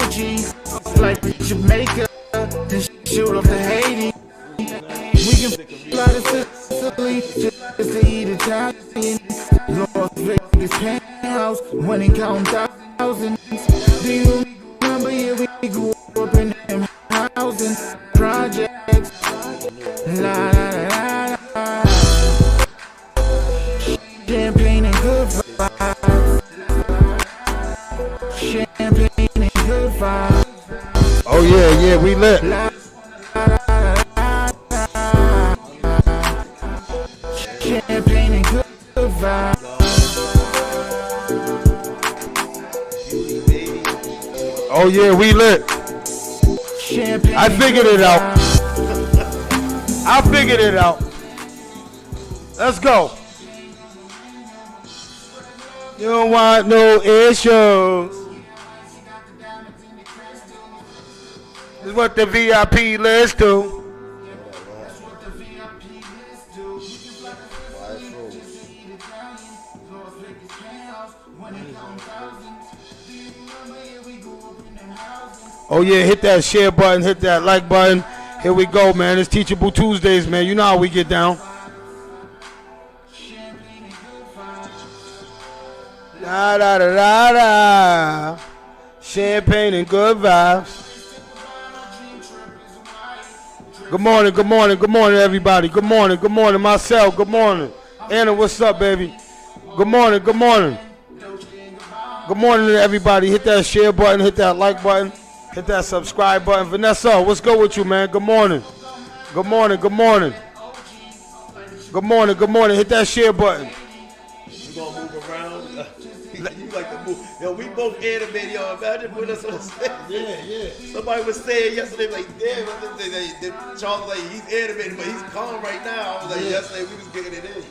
OG, like Jamaica, and shoot off to Haiti. We can fly to Sicily just to eat Italian. Las Vegas penthouse, when it count thousands. Do you remember, yeah, we grew up in them housing projects. La la la la. Champagne and good vibes. Champagne and good vibes. Oh yeah, we lit. Champagne and good vibes. Oh yeah, we lit. Champagne I figured it out. I figured it out. Let's go. You don't want no issues. This is what the VIP list do. Oh yeah, hit that share button, hit that like button. Here we go, man. It's Teachable Tuesdays, man. You know how we get down. Da da da da da. Champagne and good vibes. Good morning, good morning, good morning, everybody. Good morning, Marcel. Good morning. Anna, what's up, baby? Good morning, good morning. Good morning to everybody. Hit that share button, hit that like button. Hit that subscribe button. Vanessa, what's good with you, man? Good morning. Good morning. Good morning. Good morning. Good morning. Hit that share button. You gonna move around? You like to move. Yo, we both animated. Yo, imagine putting us on the stage. Yeah. Somebody was saying yesterday, like, damn, Charles, like, he's animated, but he's calm right now. I was like, yesterday we was getting it in.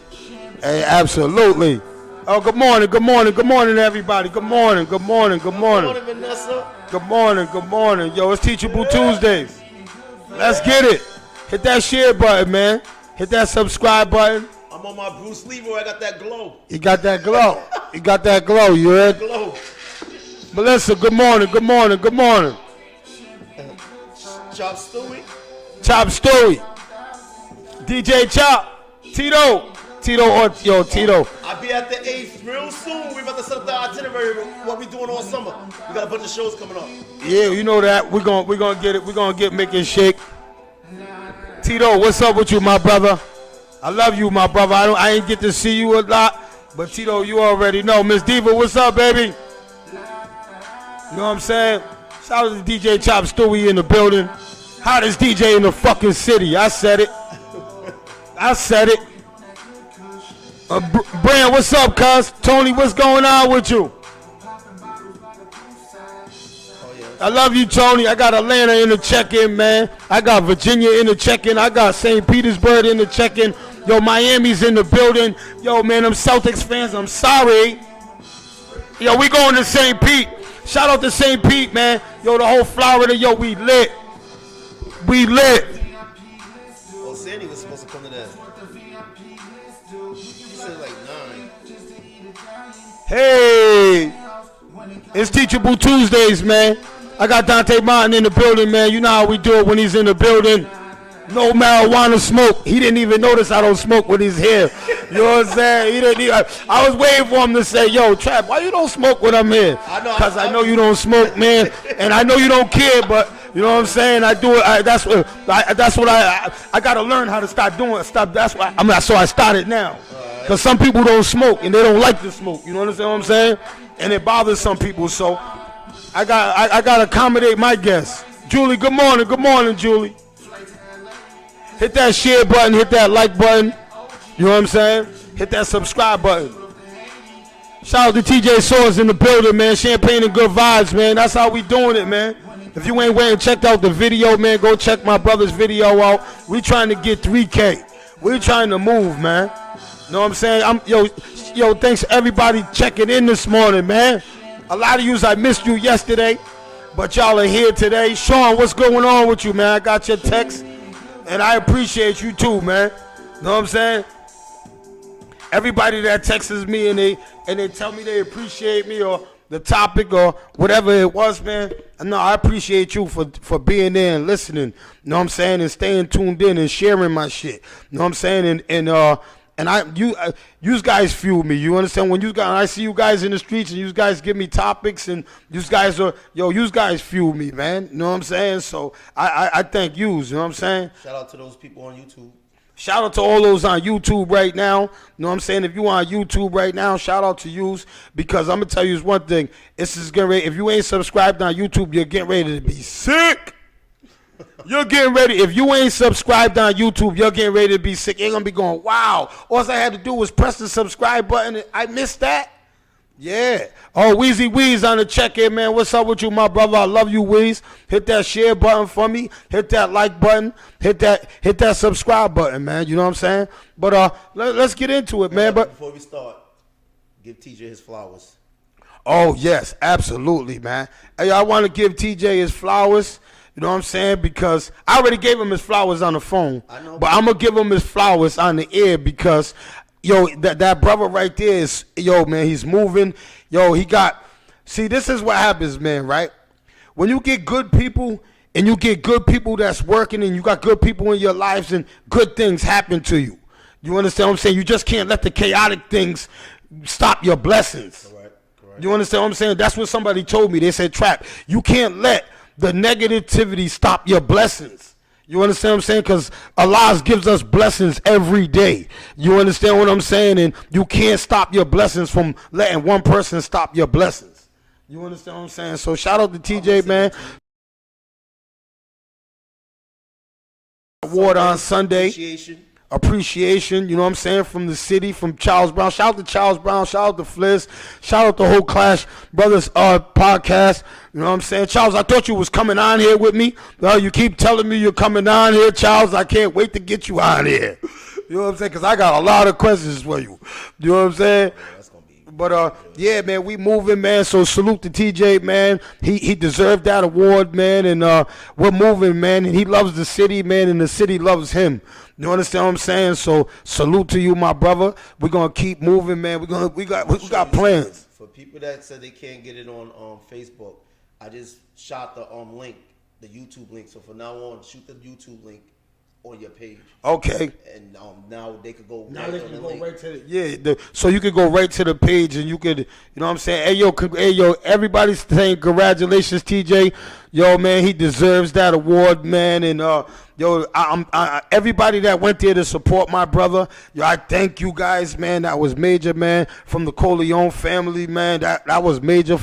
Hey, absolutely. Oh, good morning. Good morning, everybody. Good morning. Good morning, Vanessa. Good morning. Yo, it's Teachable Tuesdays. Let's get it. Hit that share button, man. Hit that subscribe button. I'm on my Bruce Lee where I got that glow. You got that glow. You heard? Glow. Melissa, good morning. Chop Stewie. DJ Chop. Tito. Tito. I'll be at the 8th real soon. We're about to set up the itinerary what we doing all summer. We got a bunch of shows coming up. Yeah, you know that. We're gonna get it. We're gonna get Make It Shake. Tito, what's up with you, my brother? I love you, my brother. I ain't get to see you a lot, but Tito, you already know. Miss Diva, what's up, baby? You know what I'm saying? Shout out to DJ Chop Stewie in the building. Hottest DJ in the fucking city. I said it. Brand, what's up, cuz? Tony, what's going on with you? I love you, Tony. I got Atlanta in the check-in, man. I got Virginia in the check-in. I got St. Petersburg in the check-in. Yo, Miami's in the building. Yo, man, them Celtics fans, I'm sorry. Yo, we going to St. Pete. Shout out to St. Pete, man. Yo, the whole Florida, yo, we lit. Oh, Sandy was supposed to come to that. She said like 9. Hey, it's Teachable Tuesdays, man. I got Dante Martin in the building, man. You know how we do it when he's in the building. No marijuana smoke. He didn't even notice I don't smoke when he's here. You know what I'm saying? He didn't even, I was waiting for him to say, yo, Trap, why you don't smoke when I'm here? Because I know you don't smoke, man. And I know you don't care, but you know what I'm saying? I do it. That's what I got to learn how to stop doing. That's why so I started now. Because some people don't smoke and they don't like to smoke. You know what I'm saying? And it bothers some people. So I got to accommodate my guests. Julie, good morning, Julie. Hit that share button, hit that like button. You know what I'm saying? Hit that subscribe button. Shout out to TJ Swords in the building, man. Champagne and good vibes, man. That's how we doing it, man. If you ain't went and checked out the video, man, go check my brother's video out. We trying to get 3K. We trying to move, man. You know what I'm saying? Yo, thanks everybody checking in this morning, man. A lot of yous, I missed you yesterday, but y'all are here today. Sean, what's going on with you, man? I got your text, and I appreciate you too, man. You know what I'm saying? Everybody that texts me and they tell me they appreciate me or the topic or whatever it was, man. No, I appreciate you for being there and listening. You know what I'm saying? And staying tuned in and sharing my shit. You know what I'm saying? And you guys fuel me. You understand? When I see you guys in the streets and you guys give me topics and you guys fuel me, man. You know what I'm saying? So I thank yous. You know what I'm saying? Shout out to those people on YouTube. Shout out to all those on YouTube right now. You know what I'm saying? If you on YouTube right now, shout out to yous, because I'm going to tell you one thing. This is getting ready. If you ain't subscribed on YouTube, you're getting ready to be sick. You're getting ready. If you ain't subscribed on YouTube, you're getting ready to be sick. You're going to be going, wow. All I had to do was press the subscribe button. And I missed that. Yeah. Oh, Weezy Weez on the check-in, man. What's up with you, my brother? I love you, Weez. Hit that share button for me. Hit that like button. Hit that subscribe button, man. You know what I'm saying? But let's get into it, man. But before we start, give TJ his flowers. Oh, yes, absolutely, man. Hey, I want to give TJ his flowers. You know what I'm saying? Because I already gave him his flowers on the phone. I know, but I'm going to give him his flowers on the air because, yo, that brother right there is, yo, man, he's moving. Yo, see, this is what happens, man, right? When you get good people and you get good people that's working and you got good people in your lives and good things happen to you. You understand what I'm saying? You just can't let the chaotic things stop your blessings. Correct. You understand what I'm saying? That's what somebody told me. They said, Trap, you can't let the negativity stop your blessings. You understand what I'm saying? Because Allah gives us blessings every day. You understand what I'm saying? And you can't stop your blessings from letting one person stop your blessings. You understand what I'm saying? So shout out to TJ, man. Award on Sunday. Appreciation, you know what I'm saying, from the city, from Charles Brown. Shout out to Charles Brown. Shout out to Fliz. Shout out to whole Clash Brothers podcast. You know what I'm saying? Charles, I thought you was coming on here with me. You keep telling me you're coming on here, Charles. I can't wait to get you on here. You know what I'm saying? Because I got a lot of questions for you. You know what I'm saying? But, yeah, man, we moving, man. So salute to TJ, man. He deserved that award, man. And we're moving, man. And he loves the city, man. And the city loves him. You understand what I'm saying? So salute to you, my brother. We're going to keep moving, man. We got plans. For people that said they can't get it on Facebook, I just shot the link, the YouTube link. So from now on, shoot the YouTube link on your page. Okay. And now they could go. Now they can go right to the so you could go right to the page and you could, you know what I'm saying? Hey yo, everybody's saying congratulations, TJ. Yo, man, he deserves that award, man. And yo, everybody that went there to support my brother, yo, I thank you guys, man. That was major, man. From the Corleone family, man. That was major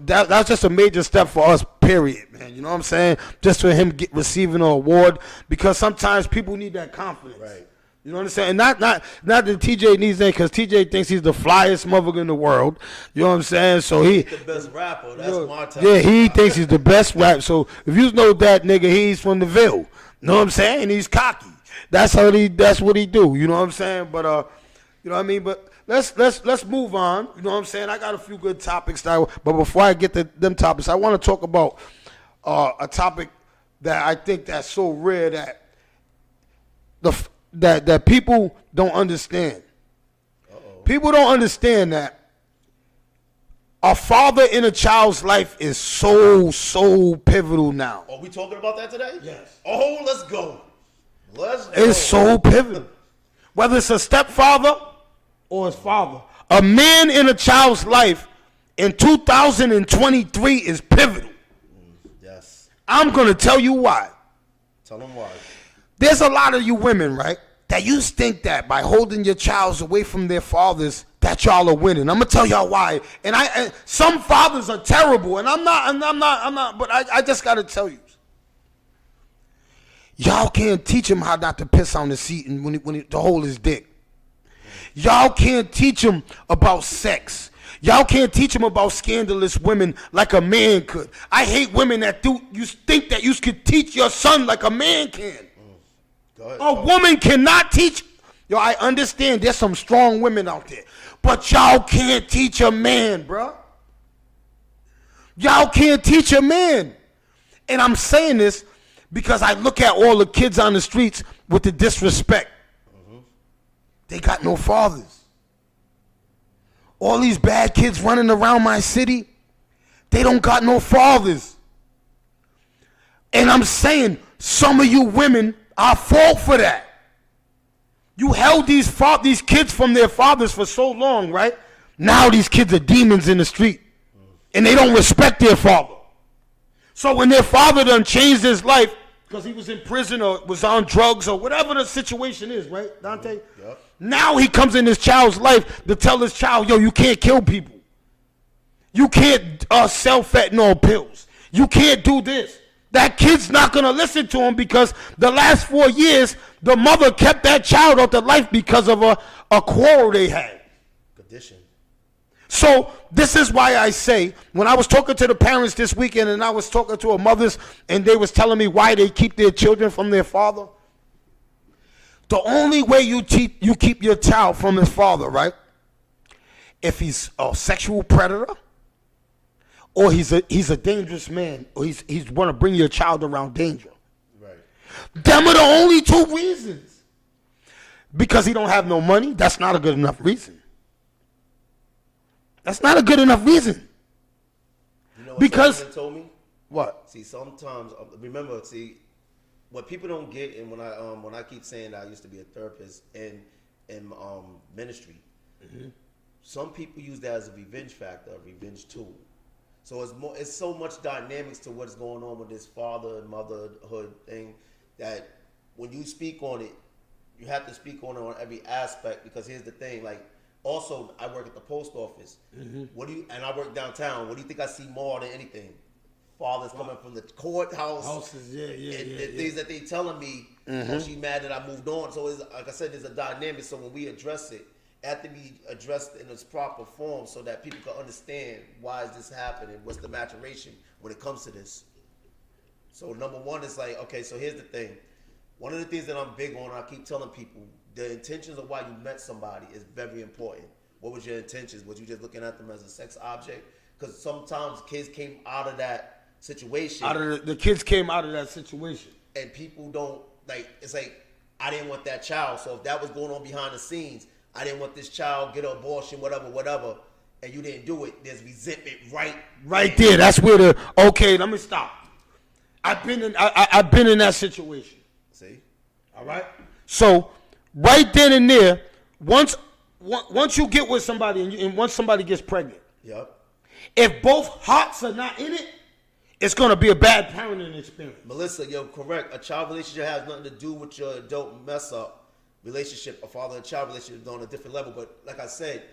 that's just a major step for us, period, man. You know what I'm saying? Just for him receiving an award, because sometimes people need that confidence. Right. You know what I'm saying? And not that TJ needs that, because TJ thinks he's the flyest motherfucker in the world. You know what I'm saying? So he's the best rapper. That's my time. Yeah, he thinks he's the best rapper. So if you know that nigga, he's from the Ville. You know what I'm saying? He's cocky. That's what he do. You know what I'm saying? But you know what I mean? But let's move on. You know what I'm saying? I got a few good topics but before I get to them topics, I want to talk about a topic that I think that's so rare that people don't understand. People don't understand that a father in a child's life is so pivotal now. Are we talking about that today? Yes. Oh, let's go. It's so pivotal. Whether it's a stepfather or his father, a man in a child's life in 2023 is pivotal. Yes. I'm going to tell you why. Tell them why. There's a lot of you women, right, that you think that by holding your childs away from their fathers, that y'all are winning. I'm gonna tell y'all why. And some fathers are terrible, and I'm not. But I just gotta tell you, y'all can't teach him how not to piss on the seat and to hold his dick. Y'all can't teach him about sex. Y'all can't teach him about scandalous women like a man could. I hate women that you think that you could teach your son like a man can. A woman cannot teach. Yo, I understand there's some strong women out there, but y'all can't teach a man, bro. Y'all can't teach a man. And I'm saying this because I look at all the kids on the streets with the disrespect. They got no fathers. All these bad kids running around my city, they don't got no fathers. And I'm saying some of you women are fault for that. You held these kids from their fathers for so long, right? Now these kids are demons in the street. And they don't respect their father. So when their father done changed his life because he was in prison or was on drugs or whatever the situation is, right, Dante? Yep. Now he comes in his child's life to tell his child, yo, you can't kill people. You can't sell fentanyl pills. You can't do this. That kid's not going to listen to him because the last 4 years, the mother kept that child out of life because of a quarrel they had. Condition. So this is why I say, when I was talking to the parents this weekend and I was talking to a mothers and they was telling me why they keep their children from their father, the only way you keep your child from his father, right? If he's a sexual predator, or he's a dangerous man, or he's want to bring your child around danger. Right. Them are the only two reasons. Because he don't have no money, that's not a good enough reason. That's not a good enough reason. You know what because someone told me? What? See, sometimes remember, see, what people don't get, and when I keep saying that I used to be a therapist in ministry, some people use that as a revenge factor, a revenge tool. So it's so much dynamics to what's going on with this father and motherhood thing that when you speak on it, you have to speak on it on every aspect, because here's the thing, like, also I work at the post office. And I work downtown. What do you think I see more than anything? Fathers coming from the courthouse. Houses, and things that they telling me, oh, she mad that I moved on. So it's, like I said, there's a dynamic. So when we address it have to be addressed in its proper form so that people can understand why is this happening, what's the maturation when it comes to this. So number one is like, okay, so here's the thing. One of the things that I'm big on, I keep telling people, the intentions of why you met somebody is very important. What was your intentions? Was you just looking at them as a sex object? Because sometimes kids came out of that situation. The kids came out of that situation. And people don't, like, it's like, I didn't want that child. So if that was going on behind the scenes, I didn't want this child, get an abortion, whatever, and you didn't do it, there's resentment right there. That's where okay, let me stop. I've been in that situation. See? All right? So, right then and there, once you get with somebody and once somebody gets pregnant, yep. If both hearts are not in it, it's going to be a bad parenting experience. Melissa, you're correct. A child relationship has nothing to do with your adult mess up relationship. A father and child relationship is on a different level. But like I said,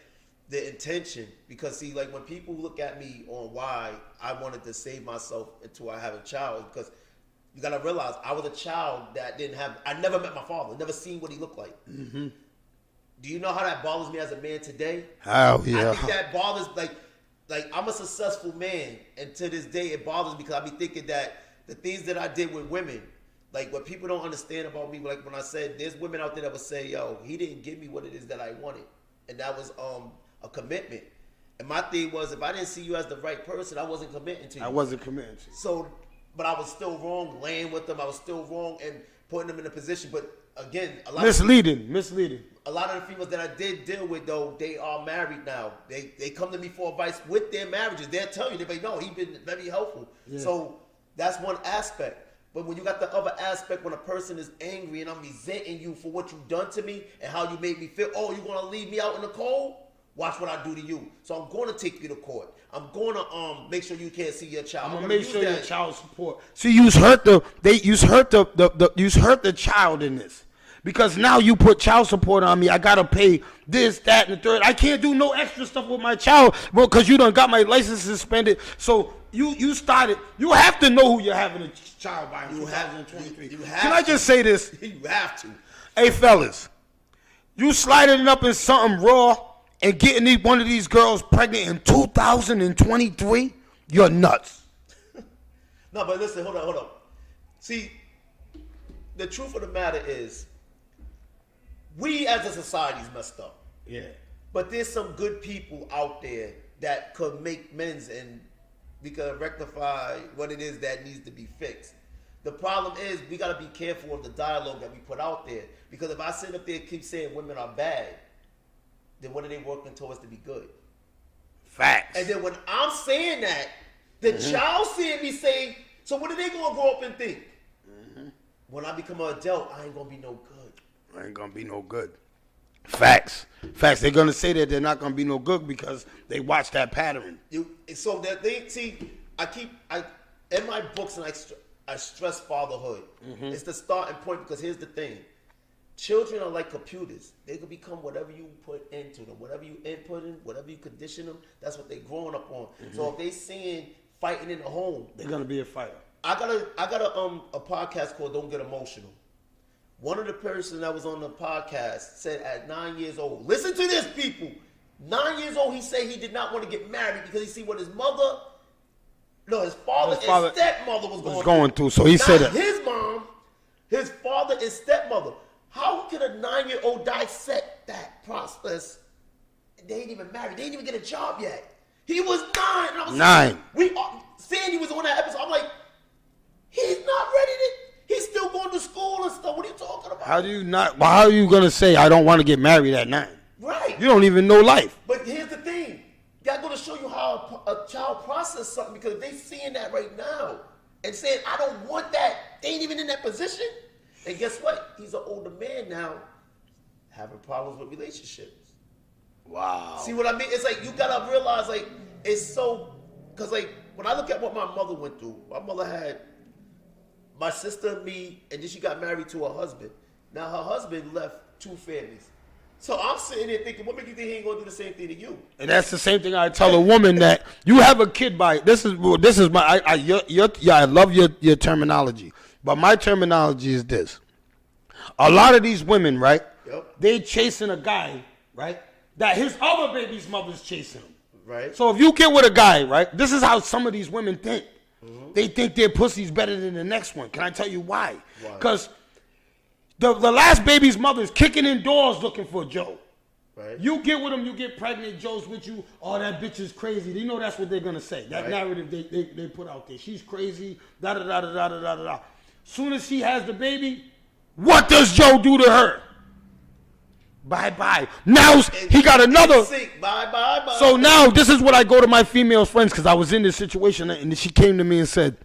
the intention, because see, like when people look at me on why I wanted to save myself until I have a child, because you got to realize I was a child that I never met my father, never seen what he looked like. Mm-hmm. Do you know how that bothers me as a man today? Hell yeah. I think that bothers, like I'm a successful man, and to this day it bothers me because I be thinking that the things that I did with women, like what people don't understand about me, like when I said there's women out there that would say, yo, he didn't give me what it is that I wanted. And that was a commitment. And my thing was, if I didn't see you as the right person, I wasn't committing to you. I wasn't committing to you. So, but I was still wrong laying with them. I was still wrong and putting them in a position. But again, misleading. A lot of the females that I did deal with, though, they are married now. They come to me for advice with their marriages. They'll tell you, they know he's been very helpful. Yeah. So that's one aspect. But when you got the other aspect, when a person is angry and I'm resenting you for what you've done to me and how you made me feel, oh, you're going to leave me out in the cold? Watch what I do to you. So I'm going to take you to court. I'm going to make sure you can't see your child. I'm going to make sure your child support. See, you hurt the child in this. Because now you put child support on me. I got to pay this, that, and the third. I can't do no extra stuff with my child because you done got my license suspended. So you started. You have to know who you're having a child by in 2023. Can I just say this? You have to. Hey, fellas. You sliding up in something raw and getting one of these girls pregnant in 2023? You're nuts. No, but listen, hold on. See, the truth of the matter is, we as a society is messed up. Yeah. But there's some good people out there that could make amends and we could rectify what it is that needs to be fixed. The problem is we got to be careful of the dialogue that we put out there. Because if I sit up there and keep saying women are bad, then what are they working towards to be good? Facts. And then when I'm saying that, the child seeing me saying So what are they gonna grow up and think? When I become an adult, I ain't gonna be no good. I ain't gonna be no good. Facts. They're gonna say that they're not gonna be no good because they watch that pattern. So that they see, I in my books and I stress fatherhood. It's the starting point because here's the thing: children are like computers. They can become whatever you put into them, whatever you input in, whatever you condition them. That's what they're growing up on. So if they seeing fighting in the home, They're gonna be a fighter. I got a podcast called Don't Get Emotional. One of the persons that was on the podcast said at 9 years old, listen to this, people. 9 years old, he said he did not want to get married because he see what his father and stepmother was going through. So he not said that. his mom, his father and stepmother. How can a 9-year-old dissect that process? They ain't even married. They ain't even get a job yet. He was 9. And I was 9. Sandy was on that episode. I'm like, he's not ready to. He's still going to school and stuff. What are you talking about? How are you gonna say I don't want to get married at 9? Right. You don't even know life. But here's the thing. God's going to show you how a child processes something because if they seeing that right now and saying, I don't want that, they ain't even in that position. And guess what? He's an older man now having problems with relationships. Wow. See what I mean? It's like you got to realize like it's so, because like when I look at what my mother went through, my mother had my sister, me, and then she got married to her husband. Now her husband left 2 families. So I'm sitting there thinking, what makes you think he ain't gonna do the same thing to you? And that's the same thing I tell a woman that you have a kid by. This is my. I love your terminology, but my terminology is this. A lot of these women, right? Yep. They chasing a guy, right? That his other baby's mother's chasing him. Right. So if you get with a guy, right? This is how some of these women think. They think their pussy's better than the next one. Can I tell you why? Because the last baby's mother is kicking in doors looking for Joe. Right. You get with him, you get pregnant, Joe's with you. Oh, that bitch is crazy. You know that's what they're gonna say. That narrative they put out there. She's crazy. Da da da da da da da da. Soon as she has the baby, what does Joe do to her? Bye bye. Now he got another. Bye. So now this is what I go to my female friends because I was in this situation and she came to me and said,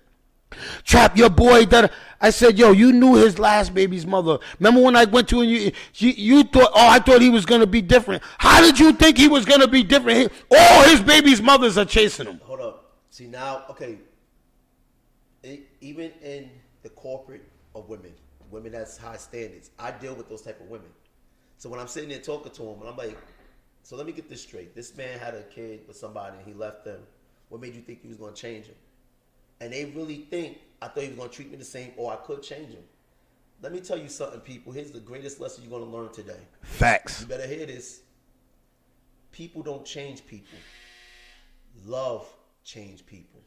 "Trap, your boy." That I said, "Yo, you knew his last baby's mother. Remember when I went to and you thought, oh, I thought he was gonna be different. How did you think he was gonna be different? All his baby's mothers are chasing him." Hold up. See now, okay. Even in the corporate of women that's high standards, I deal with those type of women. So when I'm sitting there talking to him, and I'm like, so let me get this straight. This man had a kid with somebody, and he left them. What made you think he was going to change him? And they really think, I thought he was going to treat me the same, or I could change him. Let me tell you something, people. Here's the greatest lesson you're going to learn today. Facts. You better hear this. People don't change people. Love change people.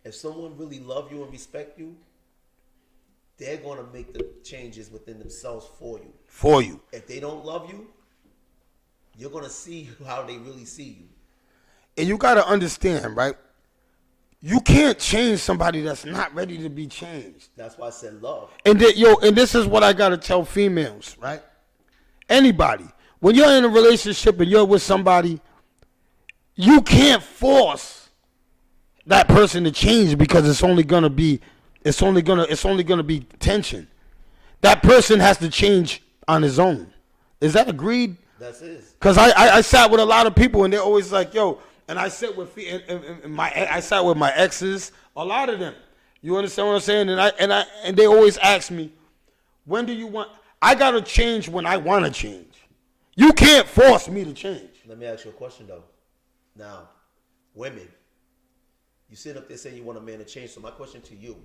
If someone really love you and respect you, they're going to make the changes within themselves for you. If they don't love you, you're going to see how they really see you. And you got to understand, right? You can't change somebody that's not ready to be changed. That's why I said love. And this is what I got to tell females, right? Anybody. When you're in a relationship and you're with somebody, you can't force that person to change because it's only going to be tension. That person has to change on his own. Is that agreed? That's it. Because I sat with a lot of people and they're always like, yo, and I sat with my exes, a lot of them. You understand what I'm saying? And they always ask me, when do you want? I gotta change when I want to change. You can't force me to change. Let me ask you a question though. Now, women, you sit up there saying you want a man to change. So my question to you,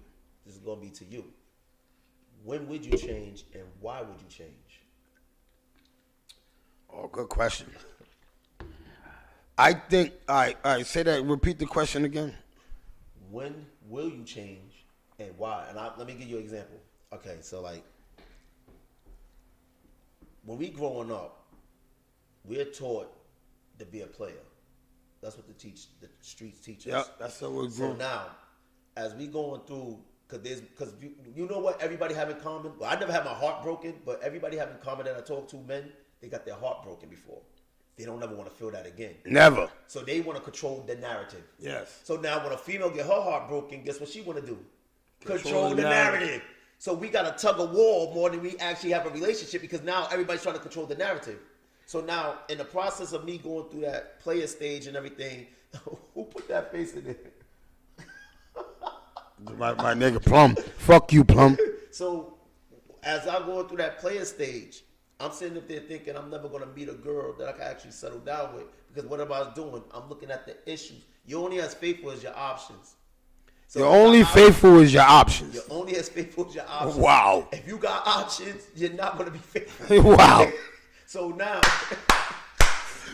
this is gonna be to you. When would you change and why would you change? Oh, good question. I think I say that. Repeat the question again. When will you change and why? And let me give you an example. Okay, so like when we growing up, we're taught to be a player. That's what the streets teach us. Yeah, that's what we're growing. So now, as we going through, because you know what everybody have in common. Well, I never had my heart broken, but everybody have in common that I talk to, men, they got their heart broken before. they don't ever want to feel that again. Never. So they want to control the narrative. Yes. So now when a female get her heart broken, guess what she want to do? Control the narrative. So we got a tug of war more than we actually have a relationship because now everybody's trying to control the narrative. So now in the process of me going through that player stage and everything, who put that face in there? My nigga Plum. Fuck you, Plum. So as I'm going through that player stage, I'm sitting up there thinking I'm never going to meet a girl that I can actually settle down with because whatever I was doing, I'm looking at the issues. You're only as faithful as your options. So You're only faithful as your options. You're only as faithful as your options. Wow. If you got options, you're not going to be faithful. Wow. So now.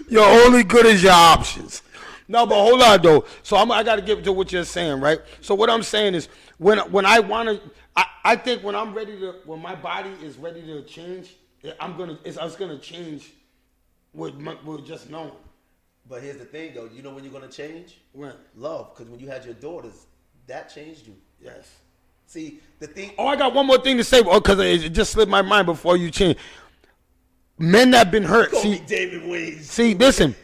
You're only good as your options. No, but hold on, though. So I got to get to what you're saying, right? So what I'm saying is when I want to, I think when I'm ready to, when my body is ready to change, it's gonna change with just knowing. But here's the thing, though. You know when you're gonna change? When? Love, because when you had your daughters, that changed you. Yes. See, the thing. Oh, I got one more thing to say because it just slipped my mind before you change. Men that been hurt. Call me David Wayne. See, listen.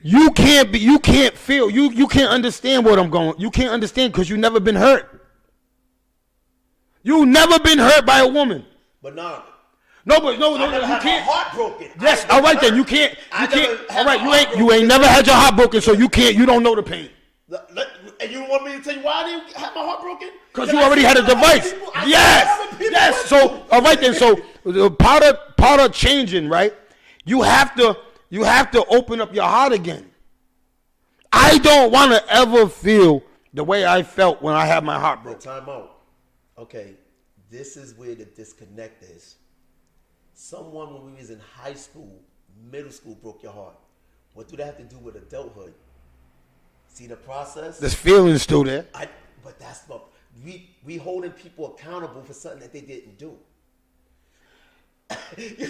You can't feel. You can't understand what I'm going. You can't understand because you never been hurt. You never been hurt by a woman. But no. No, you had can't. My heart broken. Yes, all right then. You can't. All right, you ain't never had your heart broken, so you can't. You don't know the pain. And you want me to tell you why I didn't have my heart broken? Because you already had a device. Yes. So all right then. So the part of changing, right? You have to open up your heart again. I don't want to ever feel the way I felt when I had my heart broken. Time out. Okay, this is where the disconnect is. Someone when we was in high school, middle school broke your heart. What do that have to do with adulthood? See the process? There's feelings still there. But that's what we holding people accountable for something that they didn't do.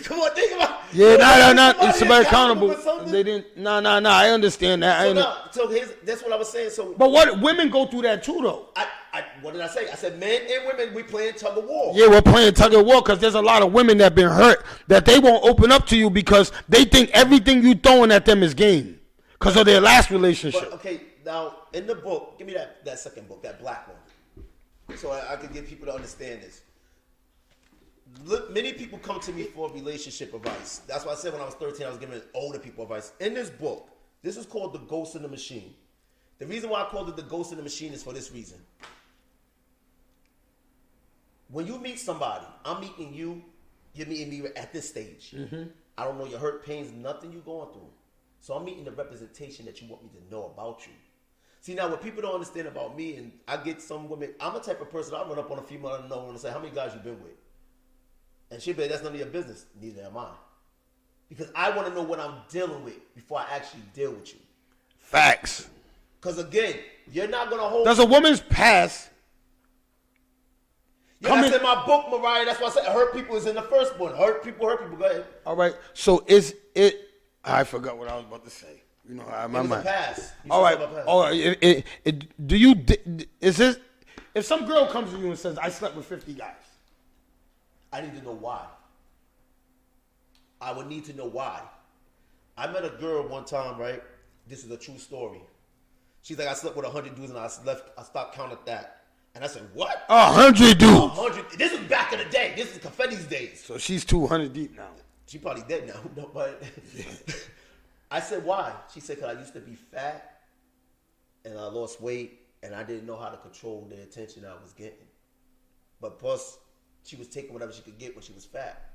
Come on, think about it. Yeah, no. It's somebody accountable. They didn't. No. I understand that. So that's what I was saying. So, but what women go through that too, though. What did I say? I said men and women, we playing tug of war. Yeah, we're playing tug of war because there's a lot of women that been hurt that they won't open up to you because they think everything you throwing at them is game because of their last relationship. But, okay, now in the book, give me that second book, that black one, so I can get people to understand this. Look, many people come to me for relationship advice. That's why I said when I was 13, I was giving older people advice. In this book, this is called The Ghost in the Machine. The reason why I called it The Ghost in the Machine is for this reason. When you meet somebody, I'm meeting you, you're meeting me at this stage. Mm-hmm. I don't know your hurt, pains, nothing you're going through. So I'm meeting the representation that you want me to know about you. See, now what people don't understand about me, and I get some women, I'm a type of person, I run up on a female I know and say, how many guys you been with? And she'll be like, that's none of your business. Neither am I. Because I want to know what I'm dealing with before I actually deal with you. Facts. Because again, you're not going to hold... Does a woman's past... Yeah, that's in my book, Mariah. That's why I said hurt people is in the first one. Hurt people. Go ahead. All right. So is it... I forgot what I was about to say. You know, my mind. It Pass. All right. Do you... Is this... If some girl comes to you and says, I slept with 50 guys. I need to know why. I would need to know why. I met a girl one time, right? This is a true story. She's like, I slept with 100 dudes and I stopped counting that. And I said, what? 100 dudes. 100. This is back in the day. This is Confetti's days. So she's 200 deep now. She probably dead now. No, but I said, why? She said, because I used to be fat and I lost weight and I didn't know how to control the attention I was getting. But plus, she was taking whatever she could get when she was fat.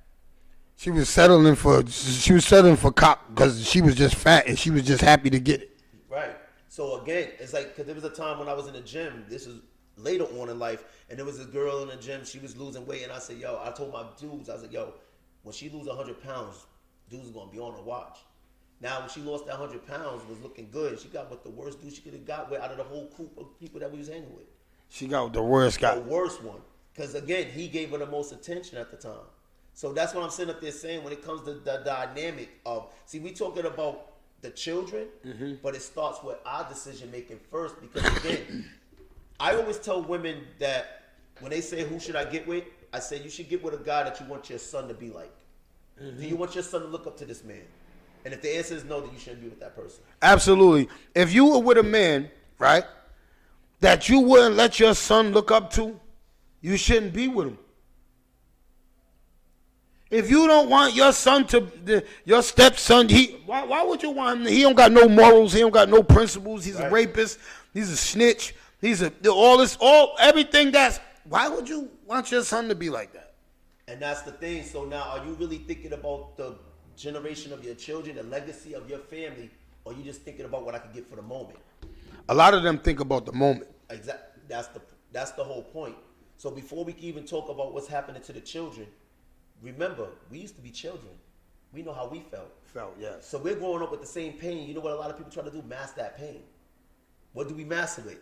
She was settling for cop because she was just fat and she was just happy to get it. Right. So again, it's like, because there was a time when I was in the gym, this is later on in life, and there was a girl in the gym, she was losing weight, and I said, yo, I told my dudes, I was like, yo, when she lose 100 pounds, dudes are going to be on her watch. Now, when she lost that 100 pounds, was looking good, she got with the worst dude she could have got with out of the whole group of people that we was hanging with. She got the worst guy. The worst one. Because, again, he gave her the most attention at the time. So that's what I'm sitting up there saying when it comes to the dynamic of, see, we talking about the children, but it starts with our decision making first. Because, again, I always tell women that when they say, who should I get with? I say, you should get with a guy that you want your son to be like. Do you want your son to look up to this man? And if the answer is no, then you shouldn't be with that person. Absolutely. If you were with a man, right, that you wouldn't let your son look up to, you shouldn't be with him. If you don't want your son your stepson, why would you want him? He don't got no morals. He don't got no principles. He's a rapist. He's a snitch. He's everything that's. Why would you want your son to be like that? And that's the thing. So now, are you really thinking about the generation of your children, the legacy of your family, or you just thinking about what I can get for the moment? A lot of them think about the moment. Exactly. That's the whole point. So before we can even talk about what's happening to the children, remember, we used to be children. We know how we felt. Yes. So we're growing up with the same pain. You know what a lot of people try to do? Mask that pain. What do we mask it with?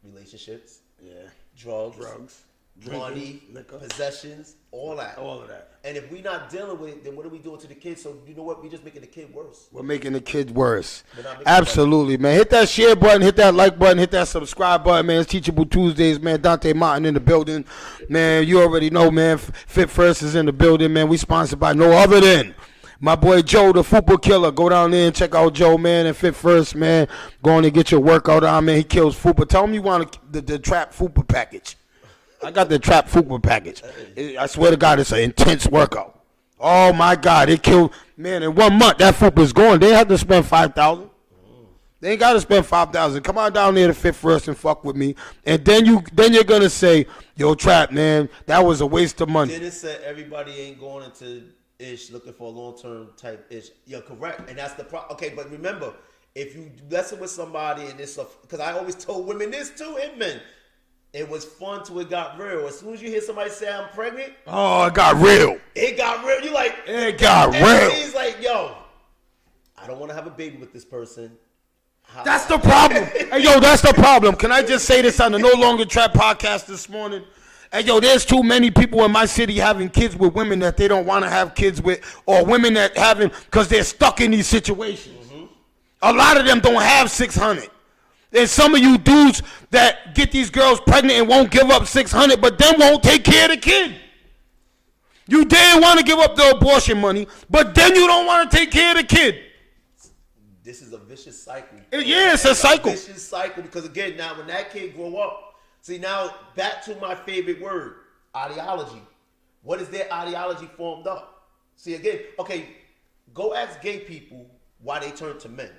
Relationships. Yeah. Drugs. Drinking, money. liquor. Possessions. All that. All of that. And if we're not dealing with it, then what are we doing to the kids? So you know what? We're just making the kid worse. We're making the kid worse. Absolutely, man. Hit that share button, hit that like button, hit that subscribe button, man. It's Teachable Tuesdays, man. Dante Martin in the building. Man, you already know, man. Fit First is in the building, man. We sponsored by no other than my boy Joe, the Fupa Killer. Go down there and check out Joe, man, and Fit First, man. Go on and get your workout on, man. He kills Fupa. Tell him you want the Trap Fupa package. I got the Trap Fupa package. I swear to God, it's an intense workout. Oh, my God. It killed, man, in 1 month, that Fupa's going. They had to spend $5,000. They ain't got to spend $5,000. Come on down there to Fit First and fuck with me. And then you're going to say, yo, Trap, man, that was a waste of money. Then it said everybody ain't going into ish looking for a long-term type ish. You're correct. And that's the problem. Okay, but remember, if you messing with somebody and it's because I always told women this too and men. It was fun till it got real. As soon as you hear somebody say I'm pregnant, oh, it got real. It got real. You like it got real. He's like, yo, I don't want to have a baby with this person. That's the problem. Hey, yo, that's the problem. Can I just say this on the No Longer Trap podcast this morning? Hey, yo, there's too many people in my city having kids with women that they don't want to have kids with, or women that having because they're stuck in these situations. Mm-hmm. A lot of them don't have 600. There's some of you dudes that get these girls pregnant and won't give up 600, but then won't take care of the kid. You didn't want to give up the abortion money, but then you don't want to take care of the kid. This is a vicious cycle. Yeah, it's a cycle. Vicious cycle because again, now when that kid grow up, see now back to my favorite word, ideology. What is their ideology formed up? See again, okay, go ask gay people why they turn to men.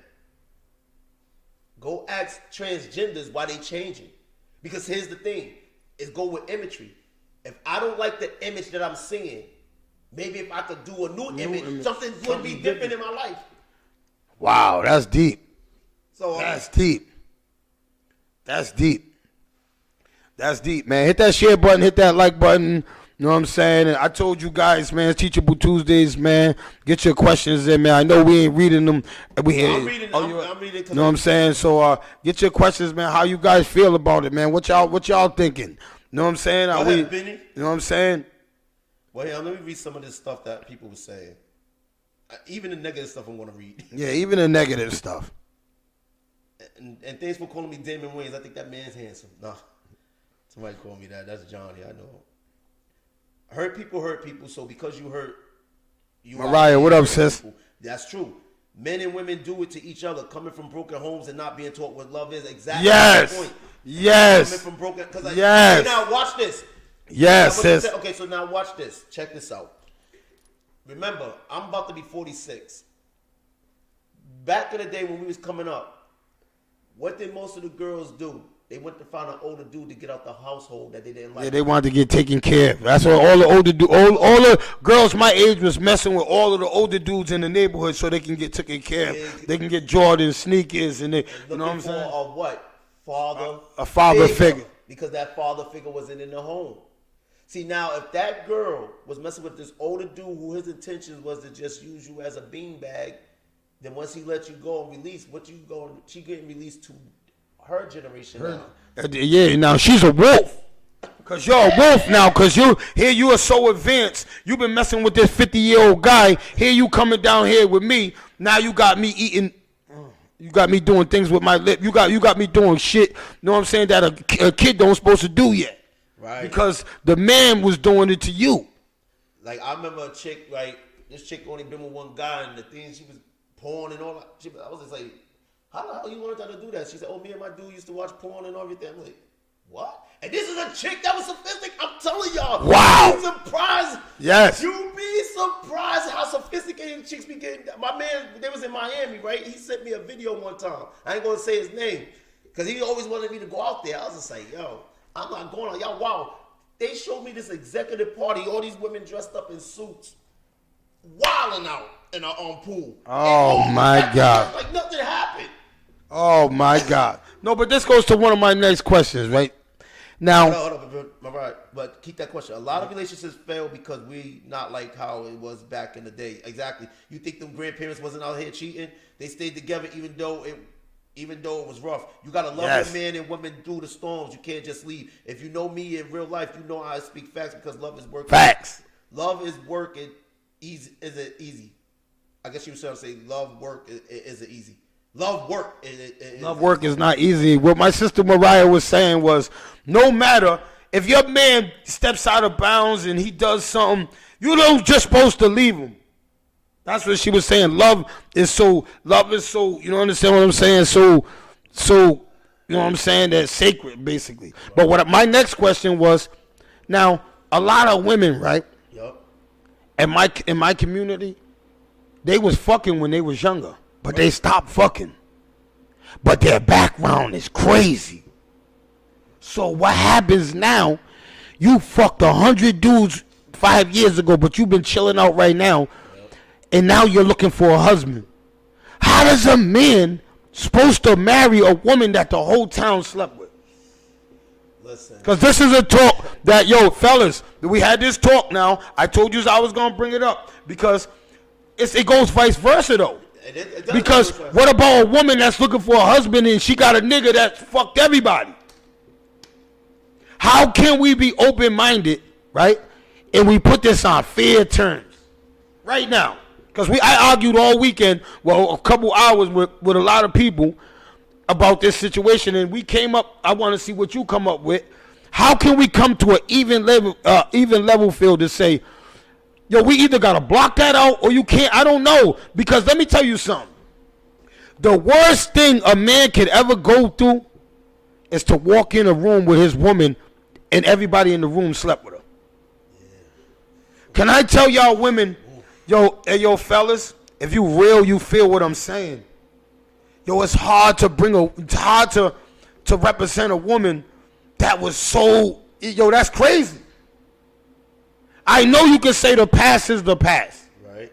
Go ask transgenders why they changing. Because here's the thing, is go with imagery. If I don't like the image that I'm seeing, maybe if I could do a new image, something would be different in my life. Wow, that's deep. So that's deep. That's deep. That's deep, man. Hit that share button, hit that like button. You know what I'm saying? And I told you guys, man, it's Teachable Tuesdays, man. Get your questions in, man. I know we ain't reading them. I'm reading. I'm reading. You know what I'm saying? So get your questions, man. How you guys feel about it, man? What y'all thinking? You know what I'm saying? Go ahead, Benny. You know what I'm saying? Well, yeah, let me read some of this stuff that people were saying. Even the negative stuff I'm going to read. Yeah, even the negative stuff. And thanks for calling me Damon Wayans. I think that man's handsome. Nah, somebody called me that. That's Johnny. I know. Hurt people. So because you hurt, you Mariah, what up, sis? People. That's true. Men and women do it to each other. Coming from broken homes and not being taught what love is. Exactly. Yes. The point. Yes. Coming from broken. Because yes. Now watch this. Yes, sis. Okay, so now watch this. Check this out. Remember, I'm about to be 46. Back in the day when we was coming up, what did most of the girls do? They went to find an older dude to get out the household that they didn't like. Yeah, they wanted to get taken care of. That's what all the older all the girls my age was messing with all of the older dudes in the neighborhood so they can get taken care of. Yeah. They can get Jordan sneakers and they, you know what I'm saying? A what? Father. A father figure. Because that father figure wasn't in the home. See, now, if that girl was messing with this older dude who his intentions was to just use you as a beanbag, then once he let you go and release, she getting released to her generation now. Yeah, now she's a wolf. Because you're a wolf now, because you are so advanced. You've been messing with this 50-year-old guy. Here you coming down here with me. Now you got me eating. You got me doing things with my lip. You got me doing shit, you know what I'm saying, that a kid don't supposed to do yet. Right. Because the man was doing it to you. Like, I remember a chick, right? This chick only been with one guy, and the things she was porn and all that. I was just like, how the hell you learned how to do that? She said, oh, me and my dude used to watch porn and everything. I'm like, what? And this is a chick that was sophisticated. I'm telling y'all. Wow. You'd be surprised. Yes. You'd be surprised how sophisticated chicks be getting. My man, they was in Miami, right? He sent me a video one time. I ain't going to say his name because he always wanted me to go out there. I was just like, yo, I'm not going on. Y'all, wow. They showed me this executive party, all these women dressed up in suits, wilding out in a pool. Oh, my God. Like nothing happened. Oh, my God. No, but this goes to one of my next questions, right? Now, Hold on, right, but keep that question. A lot of relationships fail because we not like how it was back in the day. Exactly. You think them grandparents wasn't out here cheating? They stayed together even though it was rough. You gotta love your man and women through the storms. You can't just leave. If you know me in real life, you know I speak facts because love is working. Facts. Love is working. Easy is it easy? I guess you were trying to say love work is it easy. Love work. Love work is not easy. What my sister Mariah was saying was, no matter if your man steps out of bounds and he does something, you don't just supposed to leave him. That's what she was saying. Love is so, you know, understand what I'm saying? So, you know what I'm saying? That's sacred, basically. But what my next question was, now, a lot of women, right? Yup. In my community, they was fucking when they was younger. But they stopped fucking. But their background is crazy. So what happens now, you fucked 100 dudes 5 years ago, but you've been chilling out right now, and now you're looking for a husband. How does a man supposed to marry a woman that the whole town slept with? Listen. Because this is a talk that, yo, fellas, we had this talk now. I told you I was going to bring it up. Because it goes vice versa, though. Because what about a woman that's looking for a husband and she got a nigga that fucked everybody? How can we be open-minded, right? And we put this on fair terms right now. Because I argued all weekend, well, a couple hours with a lot of people about this situation, and we came up, I want to see what you come up with. How can we come to an even level field to say, yo, we either got to block that out or you can't. I don't know. Because let me tell you something. The worst thing a man could ever go through is to walk in a room with his woman and everybody in the room slept with her. Yeah. Can I tell y'all women, yo, fellas, if you real, you feel what I'm saying. Yo, it's hard to to represent a woman that was so, yo, that's crazy. I know you can say the past is the past. Right.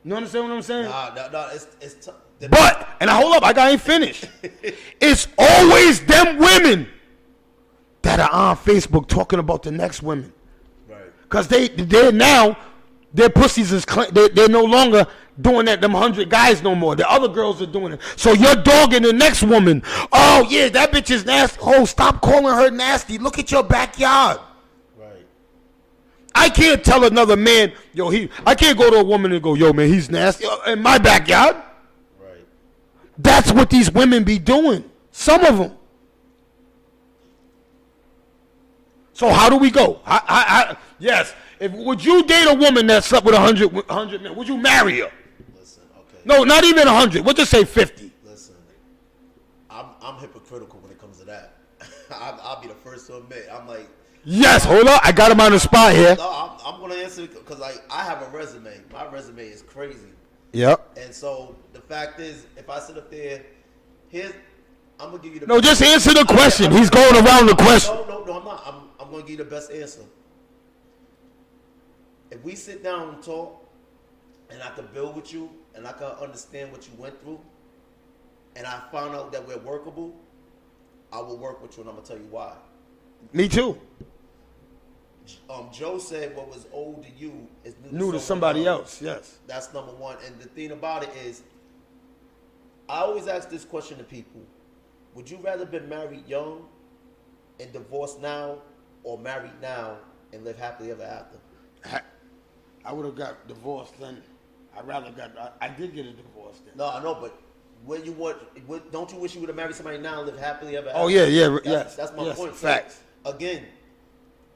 You understand what I'm saying? No, it's tough. But, and hold up, I ain't finished. It's always them women that are on Facebook talking about the next women. Right. Because they're now, their pussies is, they're no longer doing that, them 100 guys no more. The other girls are doing it. So you're dogging the next woman. Oh, yeah, that bitch is nasty. Oh, stop calling her nasty. Look at your backyard. I can't tell another man, yo, I can't go to a woman and go, yo, man, he's nasty in my backyard. Right. That's what these women be doing. Some of them. So how do we go? Yes. Would you date a woman that slept with 100 men? Would you marry her? Listen, okay. No, not even 100. We'll just say 50. Listen, I'm hypocritical when it comes to that. I'll be the first to admit. I'm like, yes, hold on. I got him on the spot here. No, I'm going to answer because I have a resume. My resume is crazy. Yep. And so the fact is, if I sit up there, I'm going to give you the No, just answer the question. He's going around the question. No, I'm not. I'm going to give you the best answer. If we sit down and talk, and I can build with you, and I can understand what you went through, and I found out that we're workable, I will work with you, and I'm going to tell you why. Me too. Joe said what was old to you is new to somebody else. Yes. That's number one. And the thing about it is, I always ask this question to people. Would you rather be married young and divorced now, or married now and live happily ever after? I would have got divorced then. I did get a divorce then. No, I know, but don't you wish you would have married somebody now and live happily ever after? Oh, yeah. That's my point. Facts. So, again,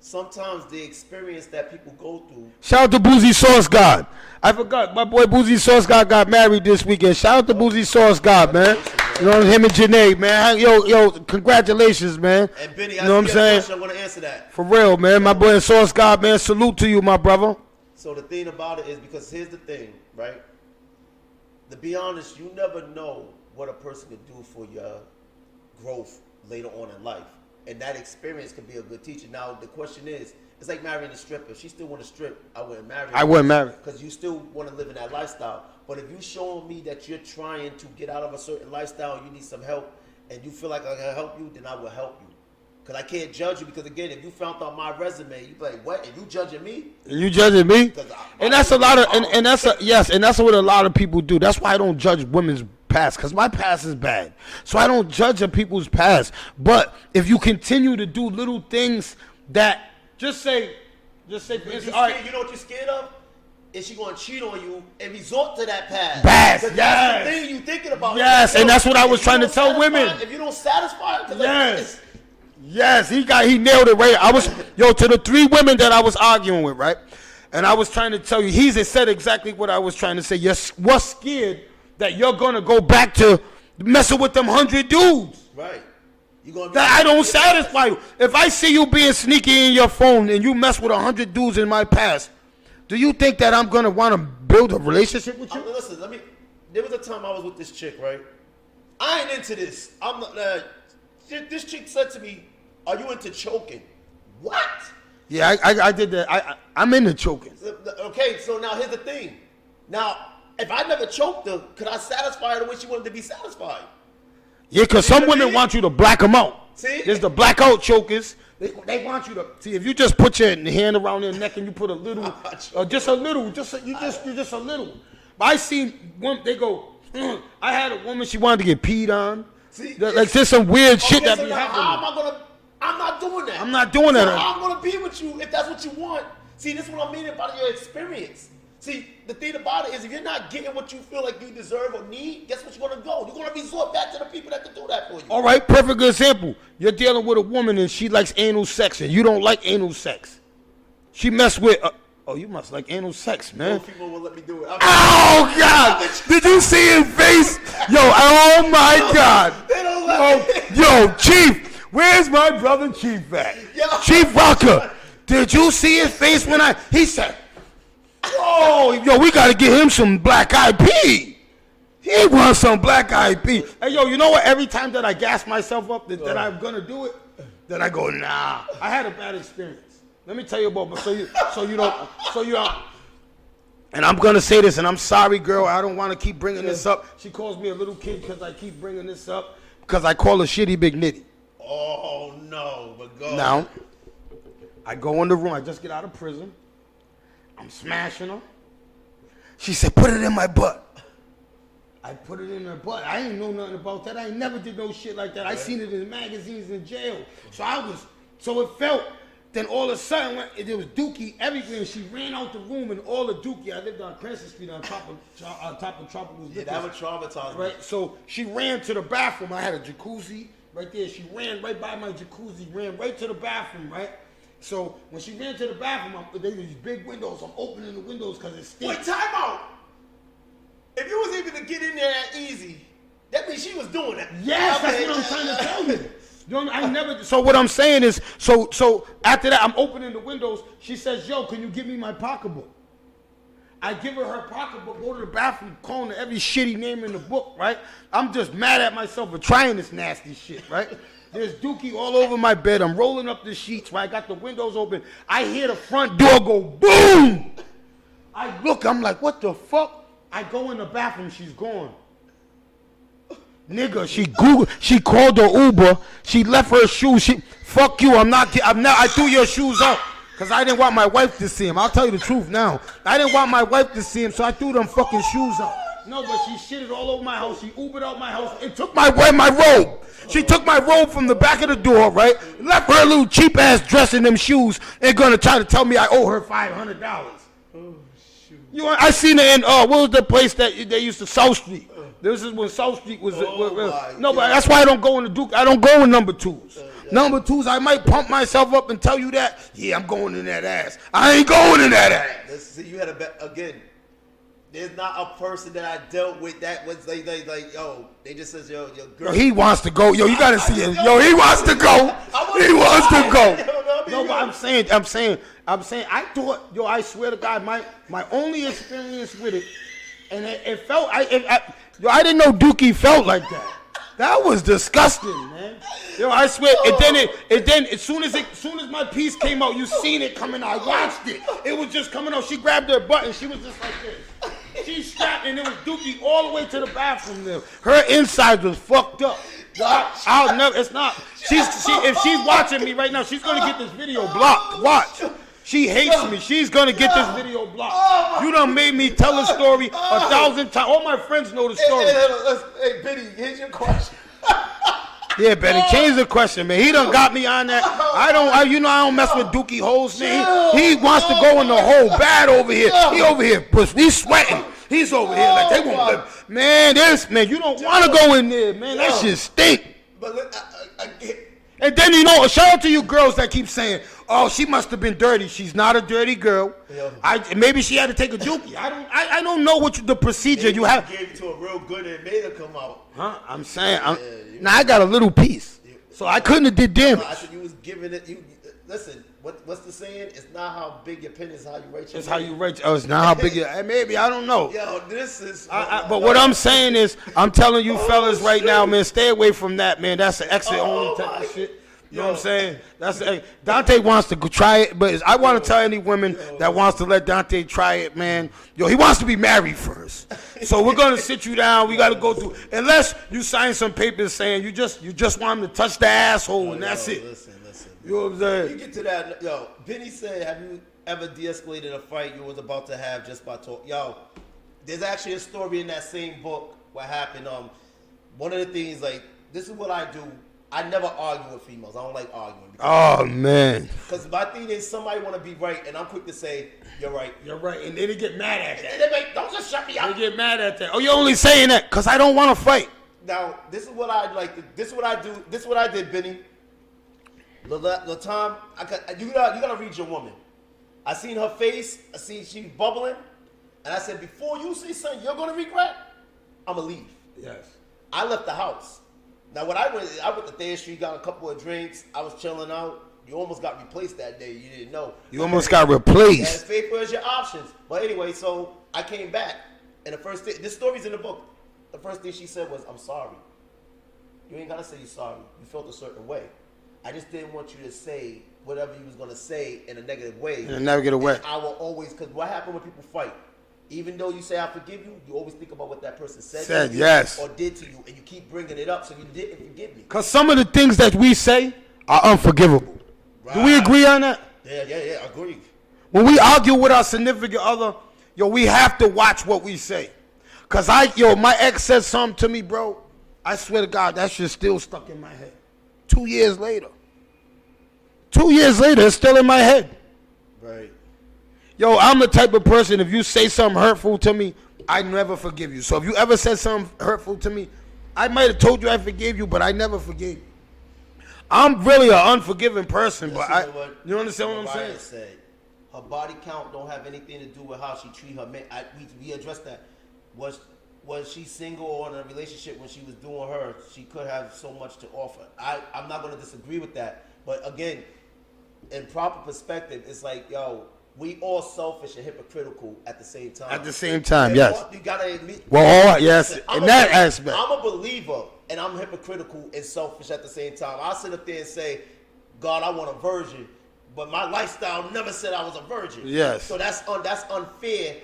sometimes the experience that people go through. Shout out to Boozy Sauce God. I forgot my boy Boozy Sauce God got married this weekend. Shout out to Boozy Sauce God, man. You know him and Janae, man. Yo, congratulations, man. And Benny, you know what I'm saying? I want to answer that. For real, man. My boy Sauce God, man. Salute to you, my brother. So the thing about it is, because here's the thing, right? To be honest, you never know what a person can do for your growth later on in life. And that experience can be a good teacher. Now, the question is, it's like marrying a stripper. If she still want to strip, I wouldn't marry her. I wouldn't marry. Because you still want to live in that lifestyle. But if you showing me that you're trying to get out of a certain lifestyle and you need some help, and you feel like I can help you, then I will help you. Because I can't judge you. Because, again, if you found out my resume, you be like, what? And you judging me? You judging me? And that's a lot of, and that's what a lot of people do. That's why I don't judge women's past, because my past is bad. So I don't judge people's past. But if you continue to do little things that, just say, for instance, all right. You know what you're scared of? Is she going to cheat on you and resort to that past? Yes. That's the thing you thinking about. Yes, and that's what I was trying to tell women. If you don't satisfy her, yes. Yes, he nailed it right. To the 3 women that I was arguing with, right? And I was trying to tell you, he said exactly what I was trying to say. You're scared that you're going to go back to messing with them 100 dudes. Right. That I don't satisfy you. If I see you being sneaky in your phone and you mess with 100 dudes in my past, do you think that I'm going to want to build a relationship with you? Listen, there was a time I was with this chick, right? I ain't into this. This chick said to me, "Are you into choking?" What? Yeah, I did that. I'm into choking. Okay, so now here's the thing. Now, if I never choked her, could I satisfy her the way she wanted to be satisfied? Yeah, because some women want you to black them out. See? There's the blackout chokers. They want you to see if you just put your hand around their neck and you put a little, just a little. But I seen one. They go. I had a woman. She wanted to get peed on. See, like there's some weird shit that be happening. I'm not doing that. I'm not doing that. So I'm gonna be with you if that's what you want. See, this is what I mean about your experience. See, the thing about it is, if you're not getting what you feel like you deserve or need, guess what you're gonna go? You're gonna resort back to the people that can do that for you. All right, perfect example. You're dealing with a woman and she likes anal sex and you don't like anal sex. She messed with. Oh, you must like anal sex, man. No people will let me do it. Oh God! Did you see his face? Yo! Oh my God! They don't let me. Yo, Chief. Where's my brother Chief at? Yo. Chief Rocker, did you see his face when he said, oh, yo, we got to get him some black eyed pea. He wants some black eyed pea. Hey, yo, you know what? Every time that I gas myself up that I'm going to do it, then I go, nah. I had a bad experience. Let me tell you about, so you don't. And I'm going to say this, and I'm sorry, girl. I don't want to keep bringing this up. She calls me a little kid because I keep bringing this up because I call her Shitty Big Nitty. Oh, no, but go. Now, I go in the room. I just get out of prison. I'm smashing her. She said, put it in my butt. I put it in her butt. I ain't know nothing about that. I ain't never did no shit like that. I seen it in magazines in jail. So it felt, then all of a sudden, there was dookie everywhere. She ran out the room and all the dookie. I lived on Cranston Street on top of Tropical. Yeah, that would traumatize me. Right? So she ran to the bathroom. I had a jacuzzi. Right there, she ran right by my jacuzzi, ran right to the bathroom, right? So when she ran to the bathroom, there were these big windows. I'm opening the windows because it stinks. Wait, time out. If you was able to get in there that easy, that means she was doing that. Yes, that's what I'm trying to tell you. You know, I never. So what I'm saying is, so after that, I'm opening the windows. She says, "Yo, can you give me my pocketbook?" I give her pocketbook, go to the bathroom, calling her every shitty name in the book, right? I'm just mad at myself for trying this nasty shit, right? There's dookie all over my bed. I'm rolling up the sheets, right? I got the windows open. I hear the front door go boom. I look, I'm like, what the fuck? I go in the bathroom, she's gone. Nigga, she called her Uber. She left her shoes. Fuck you, I threw your shoes out. Because I didn't want my wife to see him. I'll tell you the truth now. I didn't want my wife to see him, so I threw them fucking shoes out. No, but she shitted all over my house. She Ubered out my house and took my robe. She took my robe from the back of the door, right? Left her little cheap-ass dress in them shoes and gonna try to tell me I owe her $500. Oh, shoot. I seen her in, what was the place that they used to, South Street. This is when South Street was. No, but that's why I don't go in the Duke. I don't go in number 2s. Number two is I might pump myself up and tell you that, yeah, I'm going in that ass. I ain't going in that ass. Let's see, you had a bet again. There's not a person that I dealt with that was like yo, they just says yo girl. Yo, he wants to go. Yo, you gotta see it. Yo, he wants to go. He wants to go. No, but I'm saying, I thought, yo, I swear to God, my only experience with it, and it felt, I didn't know Dookie felt like that. That was disgusting, man. Yo, I swear. And then, as soon as my piece came out, you seen it coming out. I watched it. It was just coming out. She grabbed her butt and she was just like this. She strapped and it was Dookie all the way to the bathroom there. Her insides was fucked up. I'll never. It's not. If she's watching me right now, she's gonna get this video blocked. Watch. She hates me. She's gonna get this video blocked. You done made me tell the story 1,000 times. All my friends know the story. Hey, Benny, here's your question. Yeah, Benny, change the question, man. He done got me on that. I don't mess with Dookie holes, man. He wants to go in the hole bad over here. He over here, puss. He's sweating. He's over here like they won't live. Man, you don't want to go in there, man. That shit stink. But and then, shout out to you girls that keep saying, oh, she must have been dirty. She's not a dirty girl. Maybe she had to take a Dookie. I don't know what the procedure you have. Gave it to a real good and made her come out. Huh? I'm saying, I got a little piece. So I couldn't have did damage. I said you was giving it. Listen, what's the saying? It's not how big your pen is, how you rate your. It's how you rate. Oh, it's not how big your. Maybe I don't know. Yo, this is. But what I'm saying is, I'm telling you fellas right now, man, stay away from that, man. That's an exit only type of shit. You know what I'm saying? Dante wants to go try it, but I want to tell any women that wants to let Dante try it, man. Yo, he wants to be married first. So we're gonna sit you down. We gotta go through. Unless you sign some papers saying you just want him to touch the asshole and that's it. Listen. You know what I'm saying? You get to that. Yo, Benny said, have you ever de-escalated a fight you was about to have just by talk? Yo, there's actually a story in that same book what happened. One of the things, like, this is what I do. I never argue with females. I don't like arguing. Oh, man. Because my thing is somebody want to be right, and I'm quick to say, you're right. You're right. And then they get mad at that. They're like, don't just shut me up. They get mad at that. Oh, you're only saying that because I don't want to fight. Now, this is what I like. This is what I do. This is what I did, Benny. The time, you gotta read your woman. I seen her face. I seen she bubbling. And I said, before you say something you're going to regret, I'm going to leave. Yes. I left the house. Now, when I went to Thayer Street, got a couple of drinks. I was chilling out. You almost got replaced that day. You didn't know. You almost got replaced. As faithful as your options. But anyway, so I came back. And the first thing, this story's in the book. The first thing she said was, I'm sorry. You ain't got to say you're sorry. You felt a certain way. I just didn't want you to say whatever you was going to say in a negative way. In a negative way. I will always, because what happened when people fight? Even though you say I forgive you, you always think about what that person said to you yes. or did to you, and you keep bringing it up, so you didn't forgive me. Because some of the things that we say are unforgivable. Right. Do we agree on that? Yeah, agree. When we argue with our significant other, we have to watch what we say. Because my ex said something to me, bro. I swear to God, that shit's still stuck in my head. 2 years later. 2 years later, it's still in my head. Right. I'm the type of person, if you say something hurtful to me, I never forgive you. So if you ever said something hurtful to me, I might have told you I forgave you, but I never forgave you. I'm really an unforgiving person, but you understand what I'm saying? Said, her body count don't have anything to do with how she treat her man. We addressed that. Was she single or in a relationship when she was doing her? She could have so much to offer. I'm not going to disagree with that. But again, in proper perspective, it's like, we all selfish and hypocritical at the same time. At the same time, yes. You gotta admit. Well, yes, in that aspect. I'm a believer, and I'm hypocritical and selfish at the same time. I'll sit up there and say, God, I want a virgin, but my lifestyle never said I was a virgin. Yes. So that's unfair.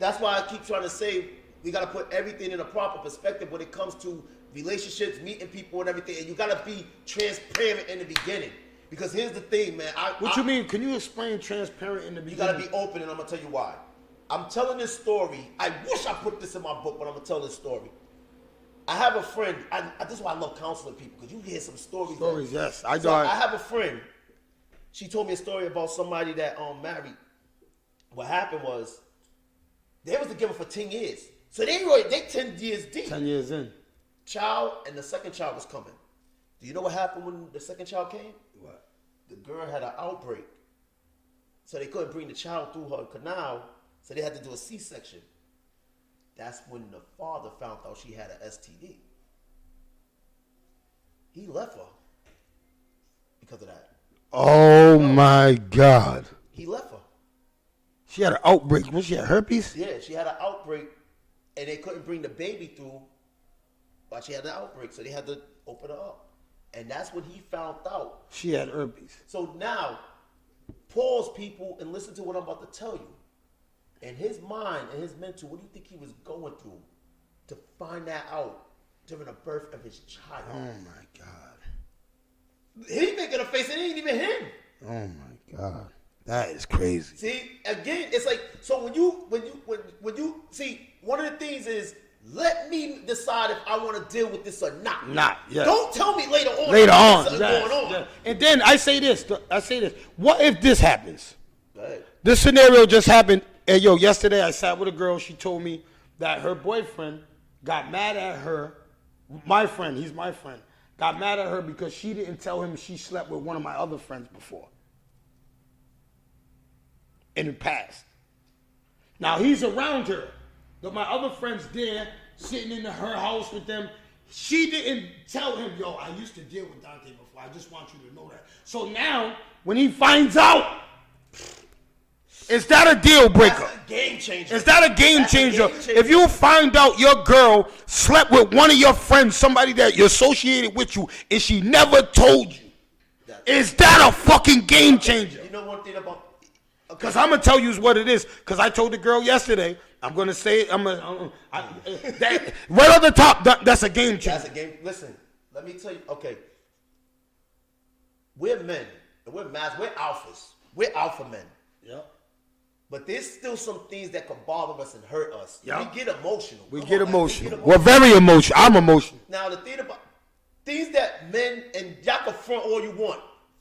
That's why I keep trying to say we gotta put everything in a proper perspective when it comes to relationships, meeting people, and everything. And you gotta be transparent in the beginning. Because here's the thing, man. What you mean? Can you explain transparent in the beginning? You got to be open, and I'm going to tell you why. I'm telling this story. I wish I put this in my book, but I'm going to tell this story. I have a friend. This is why I love counseling people, because you hear some stories. Yes. I have a friend. She told me a story about somebody that married. What happened was, they was together for 10 years. So they 10 years deep. 10 years in. Child, and the second child was coming. Do you know what happened when the second child came? What? The girl had an outbreak. So they couldn't bring the child through her canal, so they had to do a C-section. That's when the father found out she had an STD. He left her because of that. Oh my God. He left her. She had an outbreak. What, she had herpes? Yeah, she had an outbreak, and they couldn't bring the baby through, but she had an outbreak, so they had to open her up. And that's when he found out. She had herpes. So now, pause, people, and listen to what I'm about to tell you. In his mind and his mental, what do you think he was going through to find that out during the birth of his child? Oh my God. He making a face, it ain't even him. Oh my God. That is crazy. See, again, it's like, so when you see, one of the things is, let me decide if I want to deal with this or not. Yeah. Don't tell me later on. Yes, Going on. yes. And then I say this. What if this happens? Right. This scenario just happened. Hey, yo, yesterday I sat with a girl. She told me that her boyfriend got mad at her. My friend, he's my friend, got mad at her because she didn't tell him she slept with one of my other friends before. In the past. Now he's around her. But my other friend's there, sitting in her house with them. She didn't tell him, yo, I used to deal with Dante before. I just want you to know that. So now, when he finds out, is that a deal breaker? That's a game changer. Is that a game changer? If you find out your girl slept with one of your friends, somebody that you're associated with you, and she never told you, is that a fucking game changer? You know one thing about... Because I'm going to tell you what it is. Because I told the girl yesterday, I'm going to say it. That, right on the top, that's a game changer. That's a game. Listen, let me tell you. Okay. We're men. And we're alphas. We're alpha men. Yep. But there's still some things that could bother us and hurt us. Yep. We get emotional. We get emotional. We're very emotional. I'm emotional. Now, the thing about things that men, and y'all can front all you want.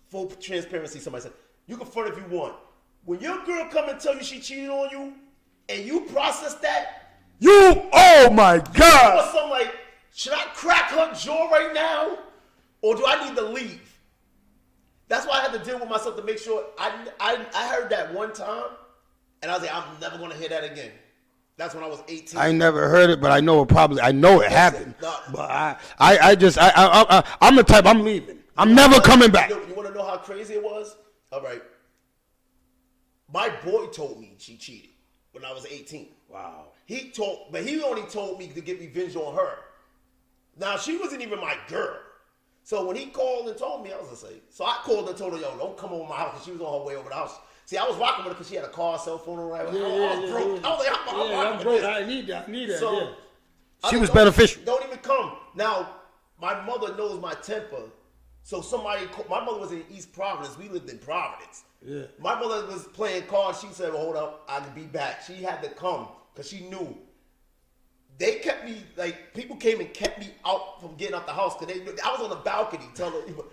Full transparency, somebody said. You can front if you want. When your girl come and tell you she cheated on you, and you process that, oh my God. or something like, should I crack her jaw right now, or do I need to leave? That's why I had to deal with myself to make sure. I heard that one time, and I was like, I'm never gonna hear that again. That's when I was 18. I never heard it, but I know it happened. But I'm the type, I'm leaving. I'm never coming back. You want to know how crazy it was? All right. My boy told me she cheated when I was 18. Wow. But he only told me to get revenge on her. Now, she wasn't even my girl. So when he called and told me, I was going to say, so I called and told her, yo, don't come over my house, because she was on her way over the house. See, I was rocking with her because she had a car, cell phone, or whatever. I was broke. I was like, I'm broke. I need that. So, she was beneficial. Don't even come. Now, my mother knows my temper. So my mother was in East Providence. We lived in Providence. Yeah. My mother was playing cards. She said, well, hold up, I can be back. She had to come because she knew. They kept me, like, people came and kept me out from getting out the house because they knew. I was on the balcony telling her,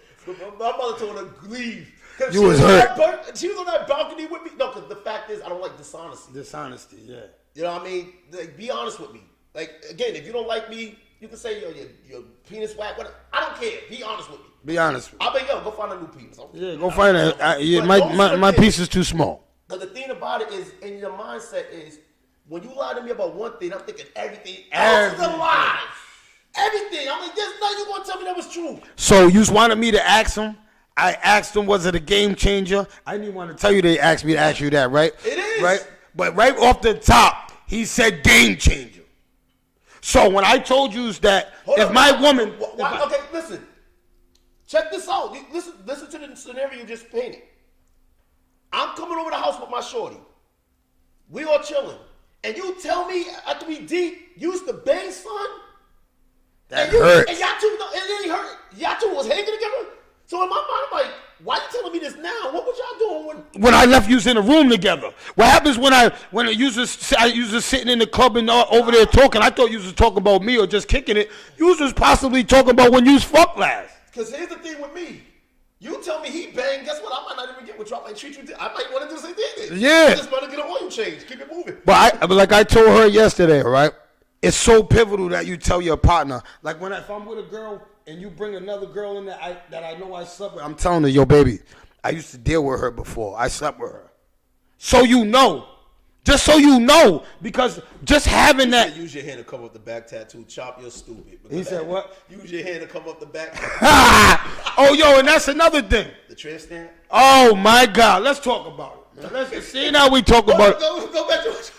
my mother told her to leave. You was hurt. She was on that balcony with me. No, because the fact is, I don't like dishonesty. Dishonesty, yeah. You know what I mean? Like, be honest with me. Like, again, if you don't like me, you can say your penis whack, whatever. I don't care. Be honest with me. Be honest with me. I'll be, yo, go find a new penis. Yeah, go find it. My piece is too small. But the thing about it is, in your mindset is, when you lie to me about one thing, I'm thinking everything else is a lie. Everything. I'm like, there's nothing you going to tell me that was true. So you just wanted me to ask him? I asked him, was it a game changer? I didn't even want to tell you they asked me to ask you that, right? It is. Right? But right off the top, he said game changer. So when I told you that my woman... Okay, listen. Check this out. Listen to the scenario you just painted. I'm coming over the house with my shorty. We all chilling. And you tell me after we deep, you used to bang, son? That hurts. And y'all two, it ain't hurt. Y'all two was hanging together? So in my mind, I'm like, why you telling me this now? What was y'all doing when I left you in a room together? What happens when I used to sitting in the club and over there talking? I thought you was talking about me or just kicking it. You was possibly talking about when you was fucked last. Because here's the thing with me. You tell me he banged, guess what? I might not even get with you. I might treat you. I might want to do the same thing. Yeah. I just want to get an oil change. Keep it moving. But like I told her yesterday, right? it's so pivotal that you tell your partner. Like if I'm with a girl and you bring another girl in that I know I slept with, I'm telling her, yo, baby, I used to deal with her before. I slept with her. So you know. Just so you know, because just having that. Use your hand to cover up the back tattoo. Chop, you're stupid. He said what? Use your hand to cover up the back. Oh, yo, and that's another thing. The tramp stamp? Oh, my God. Let's talk about it. Let's see now we talk about it. Go back to it.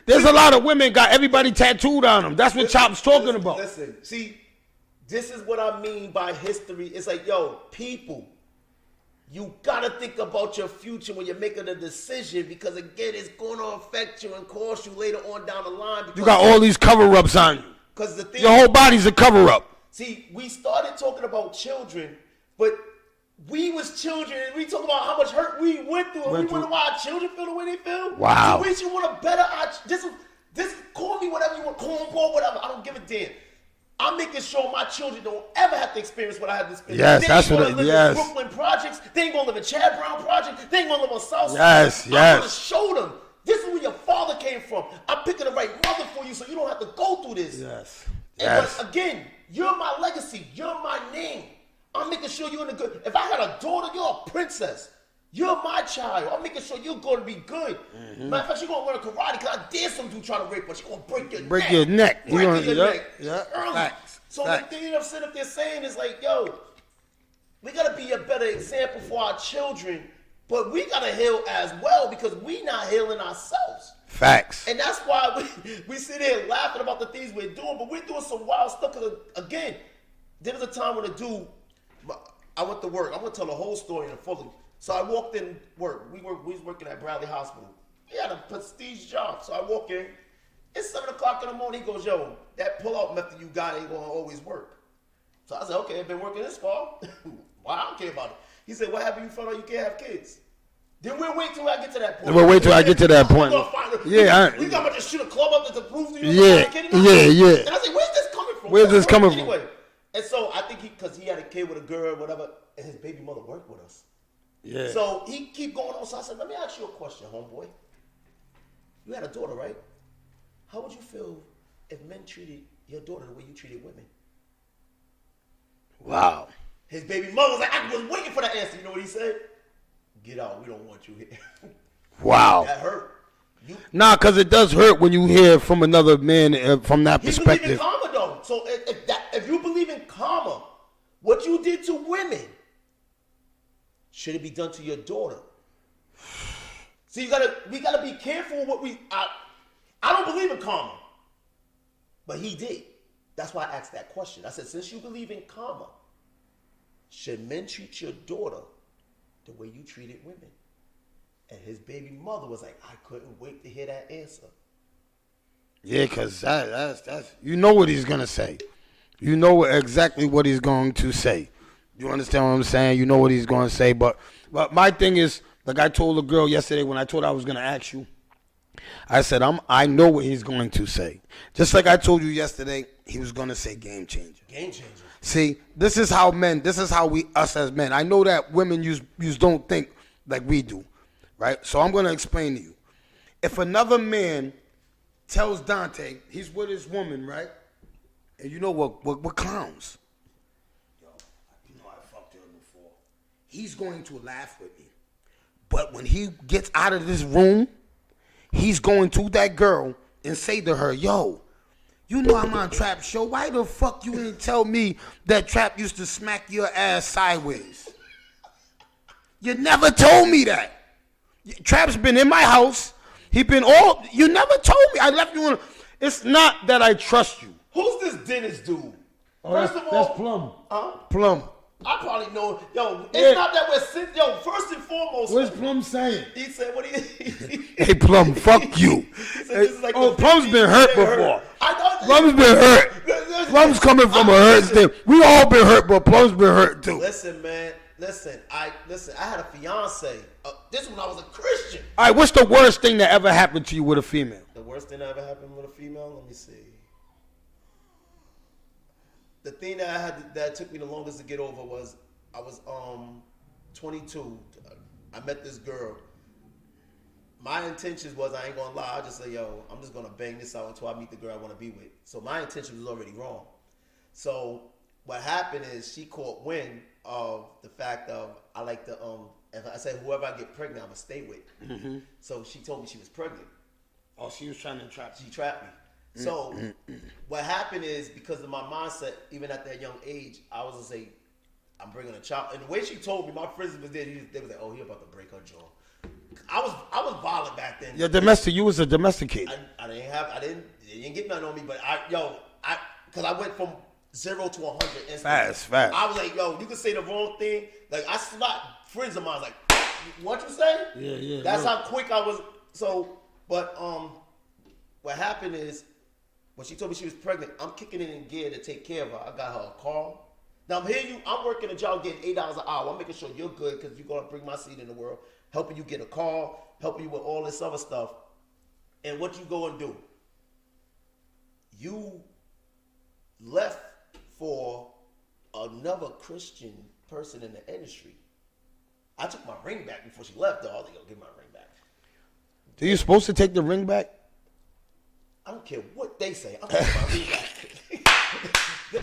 There's a lot of women got everybody tattooed on them. That's what Chop's talking about. Listen, see, this is what I mean by history. It's like, yo, people, you gotta think about your future when you're making a decision, because again, it's going to affect you and cost you later on down the line. You got all these cover-ups on you. Because the thing, your whole body's a cover-up. See, we started talking about children, but we was children, and we talk about how much hurt we went through, and we wonder why our children feel the way they feel. Wow. So we should want to better our. This call me whatever you want, cornball, whatever. I don't give a damn. I'm making sure my children don't ever have to experience what I had to experience. Yes, they that's ain't what gonna it. live Yes. in Brooklyn Projects. They ain't gonna live in Chad Brown Project. They ain't gonna live on South Side. Yes, I'm yes. gonna show them this is where your father came from. I'm picking the right mother for you, so you don't have to go through this. Yes. But again, you're my legacy. You're my name. I'm making sure you're in the good. If I had a daughter, you're a princess. You're my child. I'm making sure you're going to be good. Matter of fact, you're going to learn karate, because I dare some dude trying to rape her. She's going to break your neck. Break your neck. Break your neck. Yeah. Early. Facts. So Facts. the thing I'm sitting up there saying is like, yo, we got to be a better example for our children, but we got to heal as well, because we not healing ourselves. Facts. And that's why we sit here laughing about the things we're doing, but we're doing some wild stuff. Because again, there was a time when a dude, I went to work. I'm gonna tell the whole story in full. So I walked in work. We was working at Bradley Hospital. He had a prestige job. So I walk in. It's 7 o'clock in the morning. He goes, yo, that pull-out method you got ain't gonna always work. So I said, okay, I've been working this far. Why? I don't care about it. He said, what happened? You found out you can't have kids? Then we'll wait till I get to that point. We'll wait till I get to that point. Yeah, we got to shoot a club up to prove to you. Yeah. And I said, where's this coming from? Where's this coming from? Anyway, and so I think because he had a kid with a girl or whatever, and his baby mother worked with us. Yeah. So he keep going on. So I said, let me ask you a question, homeboy. You had a daughter, right? How would you feel if men treated your daughter the way you treated women? Wow. His baby mother was like, I was waiting for that answer. You know what he said? Get out. We don't want you here. Wow. That hurt. Nah, because it does hurt when you hear from another man from that perspective. He believe in karma, though. So if you believe in karma, what you did to women, should it be done to your daughter? So we gotta be careful what I don't believe in karma, but he did. That's why I asked that question. I said, since you believe in karma, should men treat your daughter the way you treated women? And his baby mother was like, I couldn't wait to hear that answer. Yeah, because that's you know what he's going to say. You know exactly what he's going to say. You understand what I'm saying? You know what he's going to say. But my thing is, like I told a girl yesterday when I told her I was going to ask you, I said, I know what he's going to say. Just like I told you yesterday, he was going to say game changer. Game changer. See, this is how us as men, I know that women you don't think like we do, right? So I'm going to explain to you. If another man tells Dante, he's with his woman, right? And you know what clowns? Yo, you know I fucked her before. He's going to laugh with me. But when he gets out of this room, he's going to that girl and say to her, yo, you know I'm on Trap show. Why the fuck you didn't tell me that Trap used to smack your ass sideways? You never told me that. Trap's been in my house. You never told me. I left you in. It's not that I trust you. Who's this Dennis dude? Oh, First of all, that's Plum. Huh? Plum. I probably know. Yo, it's Yeah. not that we're sitting. Yo, first and foremost. What's Plum saying? He said, what he Hey, Plum, fuck you. He said, this is like the Plum's been hurt 15 before. I know. Plum's been hurt. Plum's coming from a hurt state. We all been hurt, but Plum's been hurt too. Listen, man. Listen. I had a fiance. This when I was a Christian. All right, what's the worst thing that ever happened to you with a female? The worst thing that ever happened with a female? Let me see. The thing that took me the longest to get over was I was 22. I met this girl. my intentions was, I ain't gonna lie, I just say, yo, I'm just gonna bang this out until I meet the girl I want to be with. So my intention was already wrong. So what happened is she caught wind of the fact of I like to if I said whoever I get pregnant, I'm gonna stay with. Mm-hmm. So she told me she was pregnant. Oh, she was trying to trap you. She trapped me. So what happened is because of my mindset, even at that young age, I was gonna say, I'm bringing a child. And the way she told me, my friends was there. They was like, "Oh, he about to break her jaw." I was violent back then. You're domestic. You was a domesticated. I didn't get nothing on me. But because I went from 0 to 100 instantly. Fast. I was like, yo, you can say the wrong thing. Like I slapped friends of mine. Like, what you say? Yeah. That's how quick I was. So, but what happened is when she told me she was pregnant, I'm kicking it in gear to take care of her. I got her a car. Now I'm working a job getting $8 an hour. I'm making sure you're good because you're gonna bring my seed in the world, helping you get a car, helping you with all this other stuff. And what you go and do? You left for another Christian person in the industry. I took my ring back before she left, though. I was like, yo, give my ring back. Are you supposed to take the ring back? I don't care what they say. I'm taking my ring back.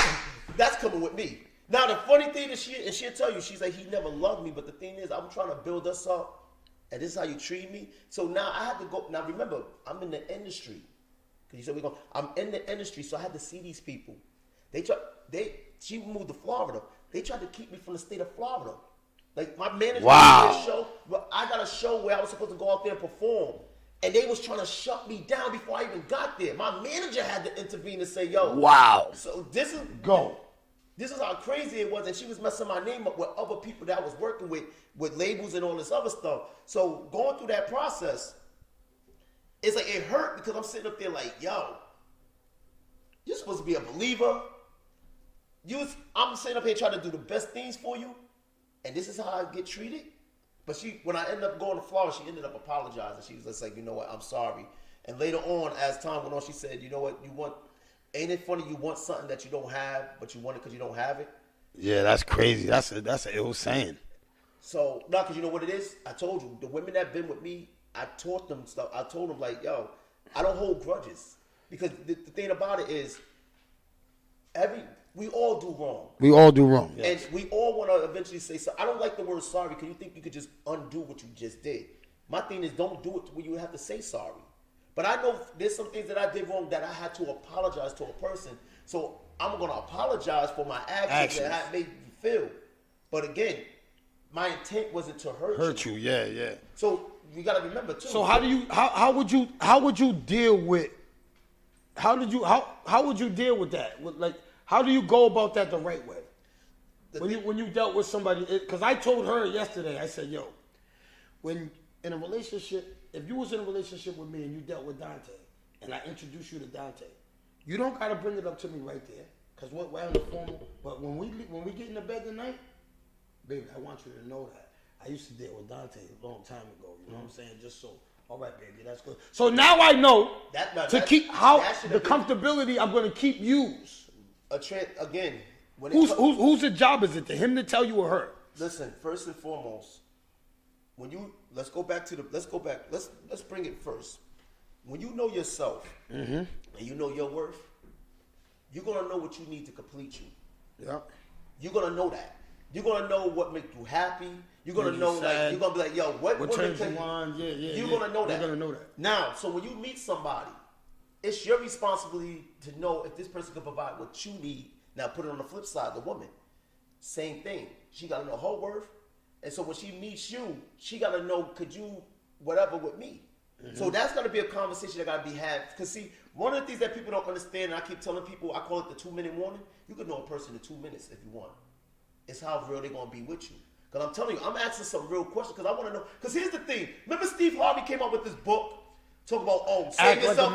That's coming with me. Now, the funny thing is, she'll tell you, she's like, he never loved me. But the thing is, I'm trying to build us up. And this is how you treat me. So now I had to go. Now, remember, I'm in the industry. Because you said I'm in the industry, so I had to see these people. She moved to Florida. They tried to keep me from the state of Florida. Like, my manager did a show, but I got a show where I was supposed to go out there and perform. And they was trying to shut me down before I even got there. My manager had to intervene and say, yo. Wow. So this is how crazy it was. And she was messing my name up with other people that I was working with labels and all this other stuff. So going through that process, it's like it hurt because I'm sitting up there like, yo, you're supposed to be a believer. I'm sitting up here trying to do the best things for you. And this is how I get treated. But when I ended up going to Florida, she ended up apologizing. She was just like, you know what, I'm sorry. And later on, as time went on, she said, you know what, ain't it funny you want something that you don't have, but you want it because you don't have it? Yeah, that's crazy. That's an ill saying. So, no, because you know what it is? I told you, the women that been with me, I taught them stuff. I told them, like, yo, I don't hold grudges. Because the thing about it is, we all do wrong. We all do wrong. Yes. And we all want to eventually say so. I don't like the word sorry because you think you could just undo what you just did. My thing is, don't do it where you have to say sorry. But I know there's some things that I did wrong that I had to apologize to a person. So I'm going to apologize for my actions that I made you feel. But again, my intent wasn't to hurt you. Yeah. So you got to remember too. So how would you deal with how would you deal with that? How do you go about that the right way? When you dealt with somebody, because I told her yesterday, I said, yo, when in a relationship, if you was in a relationship with me and you dealt with Dante, and I introduced you to Dante, you don't gotta bring it up to me right there, because we're on the formal. But when we get into bed tonight, baby, I want you to know that I used to deal with Dante a long time ago. You know what I'm saying? Just so. All right, baby, that's good. So now I know keep the comfortability I'm gonna keep use. Again, whose job is it? To him to tell you or her? Listen, first and foremost, let's bring it first. When you know yourself and you know your worth, you're gonna know what you need to complete you. Yeah. You're gonna know that. You're gonna know what makes you happy. You're gonna know like you're gonna be like, yo, what turns you on? Yeah. You're gonna know that. You're gonna know that. Now, so when you meet somebody, it's your responsibility to know if this person can provide what you need. Now put it on the flip side, the woman. Same thing. She got to know her worth. And so when she meets you, she got to know, could you whatever with me? Mm-hmm. So that's got to be a conversation that got to be had. Because see, one of the things that people don't understand, and I keep telling people, I call it the 2-minute warning. You can know a person in 2 minutes if you want. It's how real they're going to be with you. Because I'm telling you, I'm asking some real questions because I want to know. Because here's the thing. Remember Steve Harvey came out with this book? Talk about, save yourself.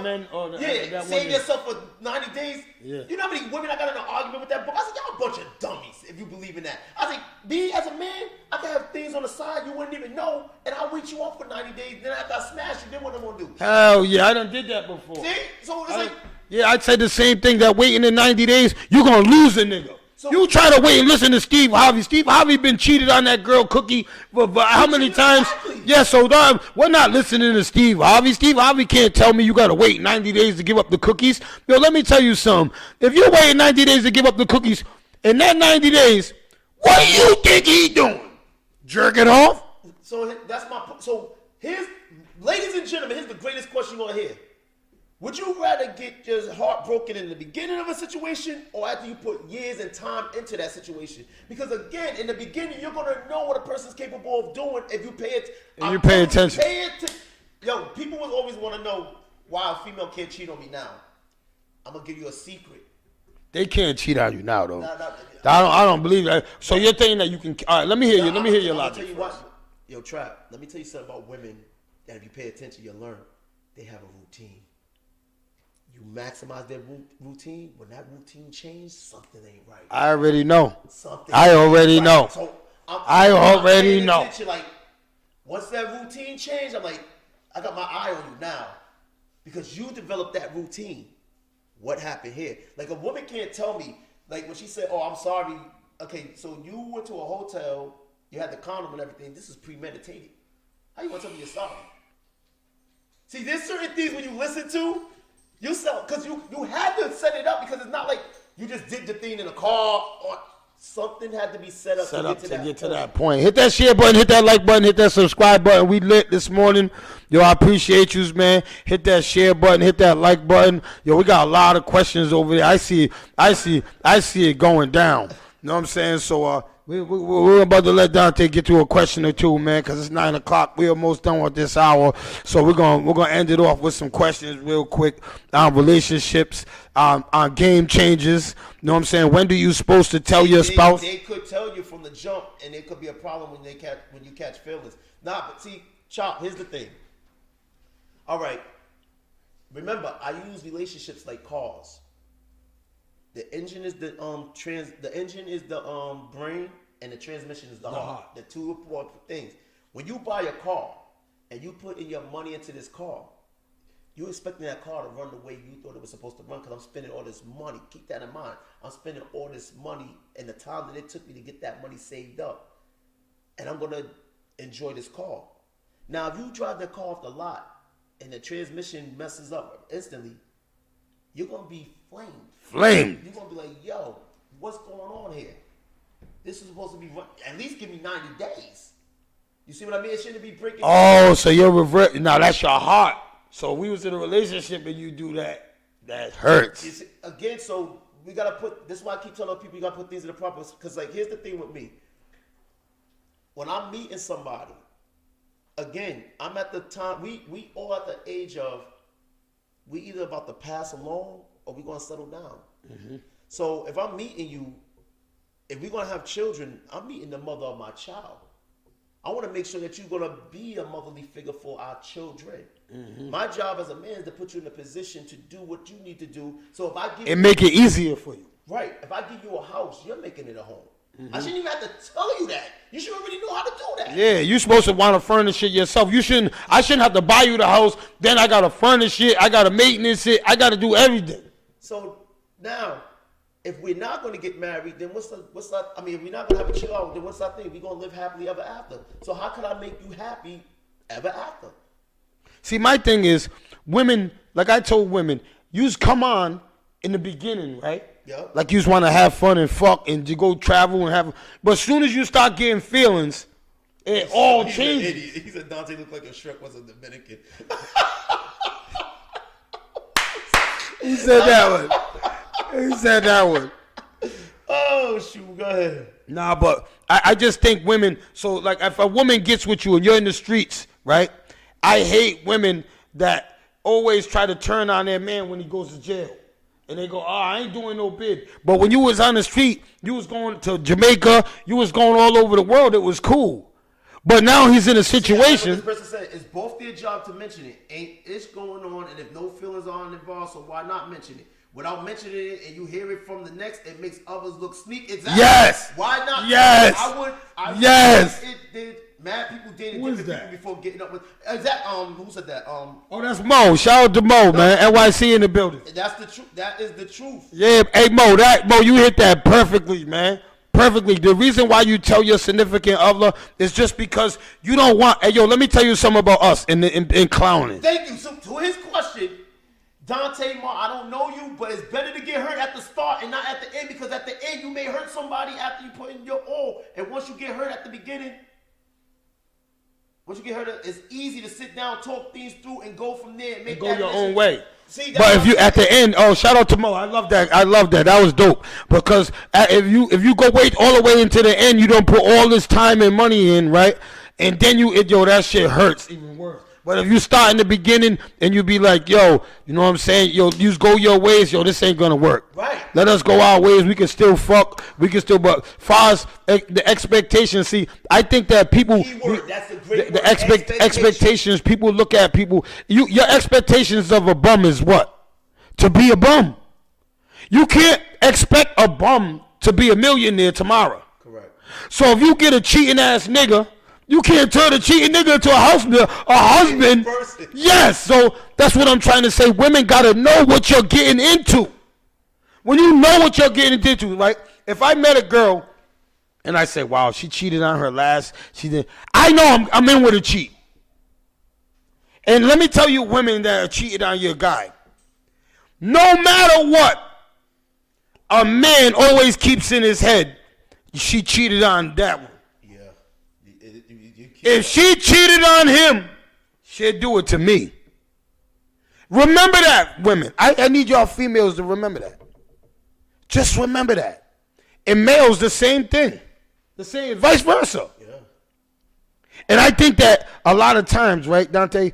Save yourself for 90 days. Yeah. You know how many women I got in an argument with that book? I said, y'all a bunch of dummies if you believe in that. I said, me as a man, I can have things on the side you wouldn't even know, and I'll wait you off for 90 days. Then after I smash you, then what I'm going to do? Hell yeah, I done did that before. See? So it's like... Yeah, I'd say the same thing, that waiting in 90 days, you're going to lose a nigga. So, you try to wait and listen to Steve Harvey. Steve Harvey been cheated on that girl Cookie for how many times? Exactly. Yeah, so we're not listening to Steve Harvey. Steve Harvey can't tell me you got to wait 90 days to give up the cookies. Yo, let me tell you something. If you're waiting 90 days to give up the cookies, in that 90 days, what do you think he doing? Jerking off? So that's my point. So here's, ladies and gentlemen, here's the greatest question you're going to hear. Would you rather get your heart broken in the beginning of a situation or after you put years and time into that situation? Because again, in the beginning, you're going to know what a person's capable of doing if you pay it. And you pay attention. Yo, people will always want to know why a female can't cheat on me now. I'm going to give you a secret. They can't cheat on you now, though. I don't believe that. So you're thinking that you can. All right, let me hear you. Let me hear your logic. Tell you what, yo, Trap, let me tell you something about women that if you pay attention, you'll learn. They have a routine. You maximize their routine. When that routine changes, something ain't right. I already know. I already know. So I already know. Like, once that routine changed, I'm like, I got my eye on you now. Because you developed that routine. What happened here? Like, a woman can't tell me, like, when she said, oh, I'm sorry. Okay, so you went to a hotel, you had the condom and everything. This is premeditated. How you want to tell me you're sorry? See, there's certain things when you listen to, you sell, because you had to set it up, because it's not like you just did the thing in a car, or something had to be set up to get to that point. Hit that share button, hit that like button, hit that subscribe button. We lit this morning. Yo, I appreciate you, man. Hit that share button, hit that like button. Yo, we got a lot of questions over there. I see it going down. You know what I'm saying? So we're about to let Dante get to a question or two, man, because it's 9 o'clock. We're almost done with this hour. So we're gonna end it off with some questions real quick on relationships, on game changes. You know what I'm saying? When do you supposed to tell your spouse? They could tell you from the jump, and it could be a problem when you catch feelings. Nah, but see, Chop, here's the thing. All right. Remember, I use relationships like cars. The engine is the brain, and the transmission is the heart. The two important things. When you buy a car and you put in your money into this car, you're expecting that car to run the way you thought it was supposed to run, because I'm spending all this money. Keep that in mind. I'm spending all this money and the time that it took me to get that money saved up. And I'm going to enjoy this car. Now, if you drive that car off the lot and the transmission messes up instantly, you're going to be flamed. You're going to be like, yo, what's going on here? This is supposed to be, at least give me 90 days. You see what I mean? It shouldn't be breaking. Oh, so you're revert. Now, that's your heart. So we was in a relationship and you do that. That hurts. See, again, so we got to put, this is why I keep telling people you got to put things in the proper, because like, here's the thing with me. When I'm meeting somebody, again, I'm at the time, we all at the age of, we either about to pass along or we going to settle down. Mm-hmm. So if I'm meeting you, if we're going to have children, I'm meeting the mother of my child. I want to make sure that you're going to be a motherly figure for our children. Mm-hmm. My job as a man is to put you in a position to do what you need to do. So if I give you, make it easier for you. Right. If I give you a house, you're making it a home. Mm-hmm. I shouldn't even have to tell you that. You should already know how to do that. Yeah, you're supposed to want to furnish it yourself. I shouldn't have to buy you the house. Then I got to furnish it. I got to maintenance it. I got to do everything. So now, if we're not going to get married, then what's that? I mean, if we're not going to have a child, then what's that thing? We're going to live happily ever after. So how can I make you happy ever after? See, my thing is, women, like I told women, you just come on in the beginning, right? Yeah. Like you just want to have fun and fuck and you go travel and have, but as soon as you start getting feelings, it all changes. He said Dante looked like a Shrek was a Dominican. He said that one. Oh, shoot, go ahead. Nah, but I just think women, so like if a woman gets with you and you're in the streets, right? I hate women that always try to turn on their man when he goes to jail. And they go, I ain't doing no bid. But when you was on the street, you was going to Jamaica, you was going all over the world, it was cool. But now he's in a situation. This person said, it's both their job to mention it. Ain't it's going on, and if no feelings aren't involved, so why not mention it? Without mentioning it, and you hear it from the next, it makes others look sneak. Exactly. Yes. Why not? Yes. Yes. It did. Mad people dated Who is different that? people before getting up with. Is that who said that? Oh, that's Mo. Shout out to Mo, man. NYC in the building. That's the truth. That is the truth. Yeah, hey Mo, you hit that perfectly, man. perfectly. The reason why you tell your significant other is just because you don't want. Hey, yo, let me tell you something about us in clowning. Thank you. So to his question, Dante Mar, I don't know you, but it's better to get hurt at the start and not at the end, because at the end you may hurt somebody after you put in your all. And once you get hurt at the beginning, it's easy to sit down, talk things through, and go from there and make Go that your decision. own way. See, But if you at the end, shout out to Mo. I love that. That was dope. Because if you go wait all the way into the end, you don't put all this time and money in, right? And then that shit hurts even worse. But if you start in the beginning and you be like, yo, you know what I'm saying? Yo, you go your ways. Yo, this ain't gonna work. Right. Let us go our ways. We can still fuck. We can still, but far as the expectations, see, I think that people, Keyword, that's a great the word, expectations, people look at people. Your expectations of a bum is what? To be a bum. You can't expect a bum to be a millionaire tomorrow. Correct. So if you get a cheating ass nigga, you can't turn a cheating nigga into a husband. Yes, so that's what I'm trying to say. Women gotta know what you're getting into. When you know what you're getting into, right? If I met a girl and I say, wow, she cheated on her last, I know I'm in with a cheat. And let me tell you, women that are cheating on your guy, no matter what, a man always keeps in his head, she cheated on that one. If she cheated on him, she'd do it to me. Remember that, women. I need y'all females to remember that. Just remember that. And males, the same thing. The same, vice versa. Yeah. And I think that a lot of times, right, Dante,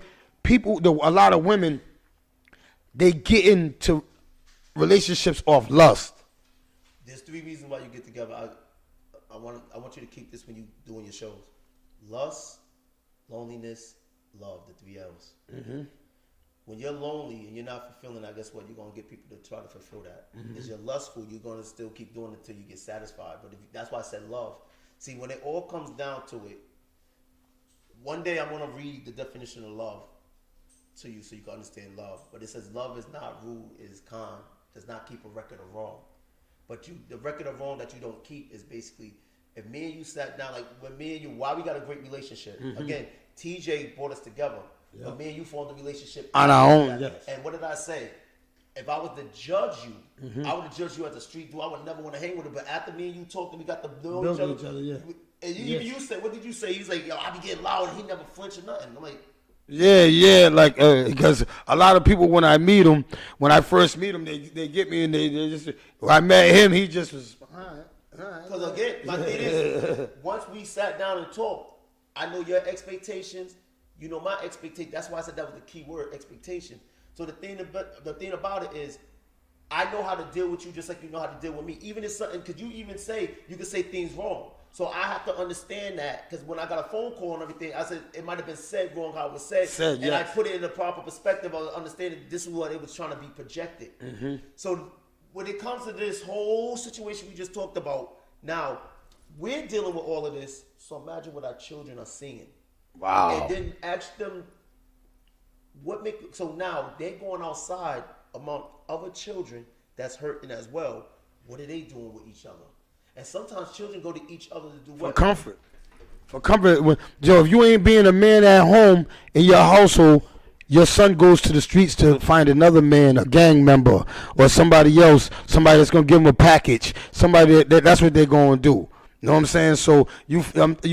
a lot of women, they get into relationships off lust. There's 3 reasons why you get together. I want you to keep this when you doing your shows. Lust, loneliness, love, the 3 L's. Mm-hmm. When you're lonely and you're not fulfilling, I guess what, you're going to get people to try to fulfill that. Mm-hmm. If you're lustful, you're going to still keep doing it until you get satisfied. But that's why I said love. See, when it all comes down to it, one day I'm going to read the definition of love to you so you can understand love. But it says love is not rude, is kind, does not keep a record of wrong. But the record of wrong that you don't keep is basically, if me and you sat down, like when me and you, why we got a great relationship? Mm-hmm. Again, TJ brought us together. Yep. But me and you formed a relationship on our own. Yes. And what did I say? If I was to judge you, mm-hmm. I would have judged you at the street door. I would never want to hang with her. But after me and you talked and we got to know each other. Yeah. And you said, what did you say? He's like, yo, I be getting loud and he never flinch or nothing. I'm like, yeah, like because a lot of people when I meet them, when I first meet them, they get me and they just. When I met him, he just was. All right. Because again, my thing is, once we sat down and talked, I know your expectations. You know my expectation. That's why I said that was the key word, expectation. So the thing about it is, I know how to deal with you just like you know how to deal with me. Even if something, because you can say things wrong. So I have to understand that, because when I got a phone call and everything, I said it might have been said wrong how it was said, and yes. I put it in the proper perspective of understanding this is what it was trying to be projected. Mm-hmm. So when it comes to this whole situation we just talked about, now we're dealing with all of this. So imagine what our children are seeing. Wow. And then ask them so now they're going outside among other children that's hurting as well. What are they doing with each other? And sometimes children go to each other to do what? For comfort. Joe, if you ain't being a man at home in your household, your son goes to the streets to find another man, a gang member, or somebody else, somebody that's going to give him a package. Somebody that's what they're going to do. You know what I'm saying? So you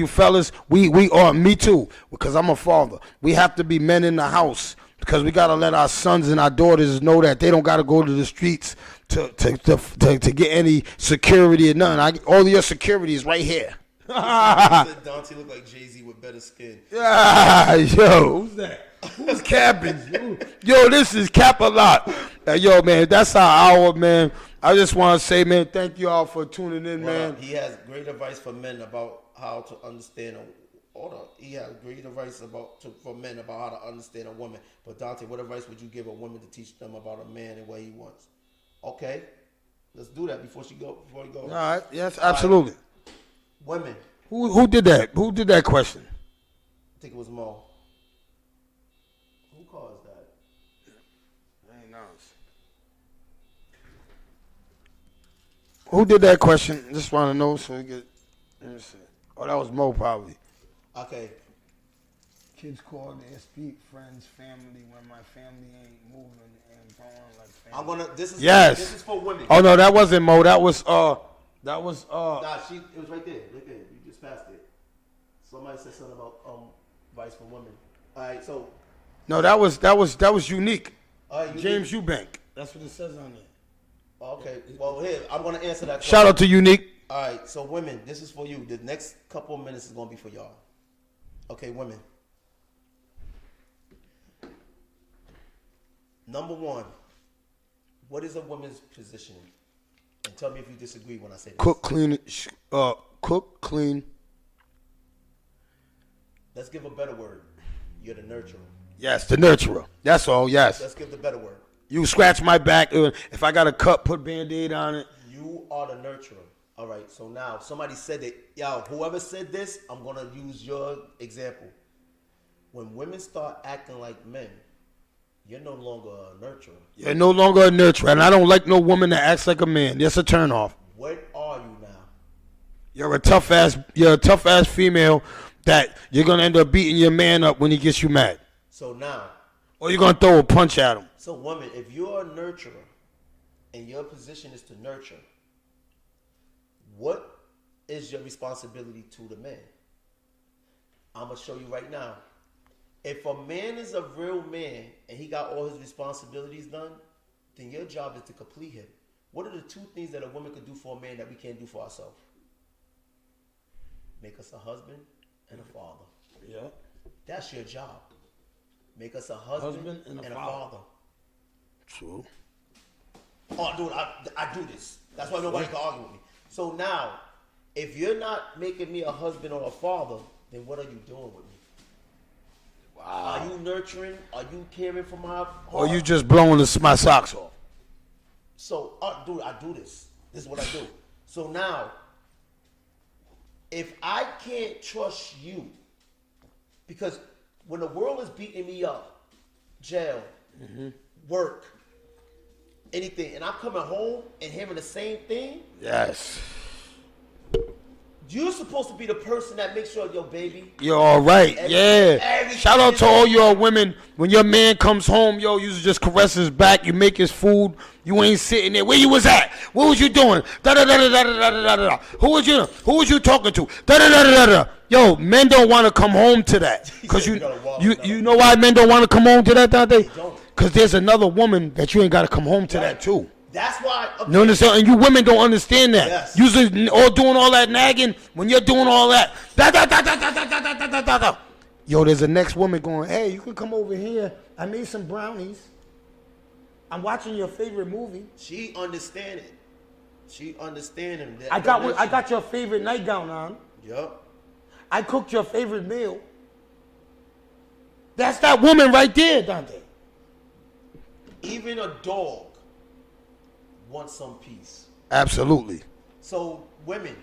fellas, we are, me too, because I'm a father. We have to be men in the house because we got to let our sons and our daughters know that they don't got to go to the streets to get any security or nothing. All of your security is right here. Dante look like Jay-Z with better skin. Yo, who's that? Who's capping? Yo, this is Cap a lot. Yo, man, that's our hour, man. I just want to say, man, thank you all for tuning in, man. He has great advice for men about how to understand he has great advice for men about how to understand a woman. But Dante, what advice would you give a woman to teach them about a man and what he wants? Okay, let's do that before you go. All right. Yes, absolutely. Right. Women. Who did that? Who did that question? I think it was Mo. Who caused that? I ain't know. Who did that question? Just want to know so we get. Let me see. Oh, that was Mo probably. Okay. Kids call, they speak, friends, family. When my family ain't moving and growing like family. I'm gonna. This is Yes. This is for women. Oh no, that wasn't Mo. That was Nah, it was right there. Look at it. You just passed it. Somebody said something about advice for women. All right, so. No, that was unique. All right, James Eubank. That's what it says on there. Okay. Well, here I'm gonna answer that. Shout out to Unique. All right, so women, this is for you. The next couple of minutes is gonna be for y'all. Okay, women. Number one, what is a woman's position? And tell me if you disagree when I say this. Cook, clean. Cook, clean. Let's give a better word. You're the nurturer. Yes, the nurturer. That's all. Yes. Let's give the better word. You scratch my back. If I got a cut, put Band-Aid on it. You are the nurturer. All right, so now somebody said it. Yo, whoever said this, I'm going to use your example. When women start acting like men, you're no longer a nurturer. You're no longer a nurturer, and I don't like no woman that acts like a man. That's a turnoff. What are you now? You're a tough ass female that you're gonna end up beating your man up when he gets you mad. So now, or you're gonna throw a punch at him. So woman, if you're a nurturer and your position is to nurture, what is your responsibility to the man? I'm gonna show you right now. If a man is a real man and he got all his responsibilities done, then your job is to complete him. What are the two things that a woman could do for a man that we can't do for ourselves? Make us a husband and a father. Yeah. That's your job. Make us a husband and a father. True. Oh, dude, I do this. That's why nobody can argue with me. So now, if you're not making me a husband or a father, then what are you doing with me? Wow. Are you nurturing? Are you caring for my heart? Or you just blowing my socks off? So, dude, I do this. This is what I do. So now, if I can't trust you, because when the world is beating me up, jail, work, anything, and I'm coming home and hearing the same thing. Yes. You're supposed to be the person that makes sure, yo, baby. You're all right. Shout out to all your women. When your man comes home, yo, you just caress his back. You make his food. You ain't sitting there. Where you was at? What was you doing? Da-da-da-da-da-da-da-da-da. Who was you talking to? Da-da-da-da-da-da. Yo, men don't want to come home to that. Because you know why men don't want to come home to that, Dante? Because there's another woman that you ain't got to come home to that too. That's why. Okay. You understand? And you women don't understand that. Yes. You're all doing all that nagging when you're doing all that. Yo, there's a next woman going, hey, you can come over here. I made some brownies. I'm watching your favorite movie. She understanding. That I got your favorite nightgown on. Yup. I cooked your favorite meal. That's that woman right there, Dante. Even a dog wants some peace. Absolutely. So, women,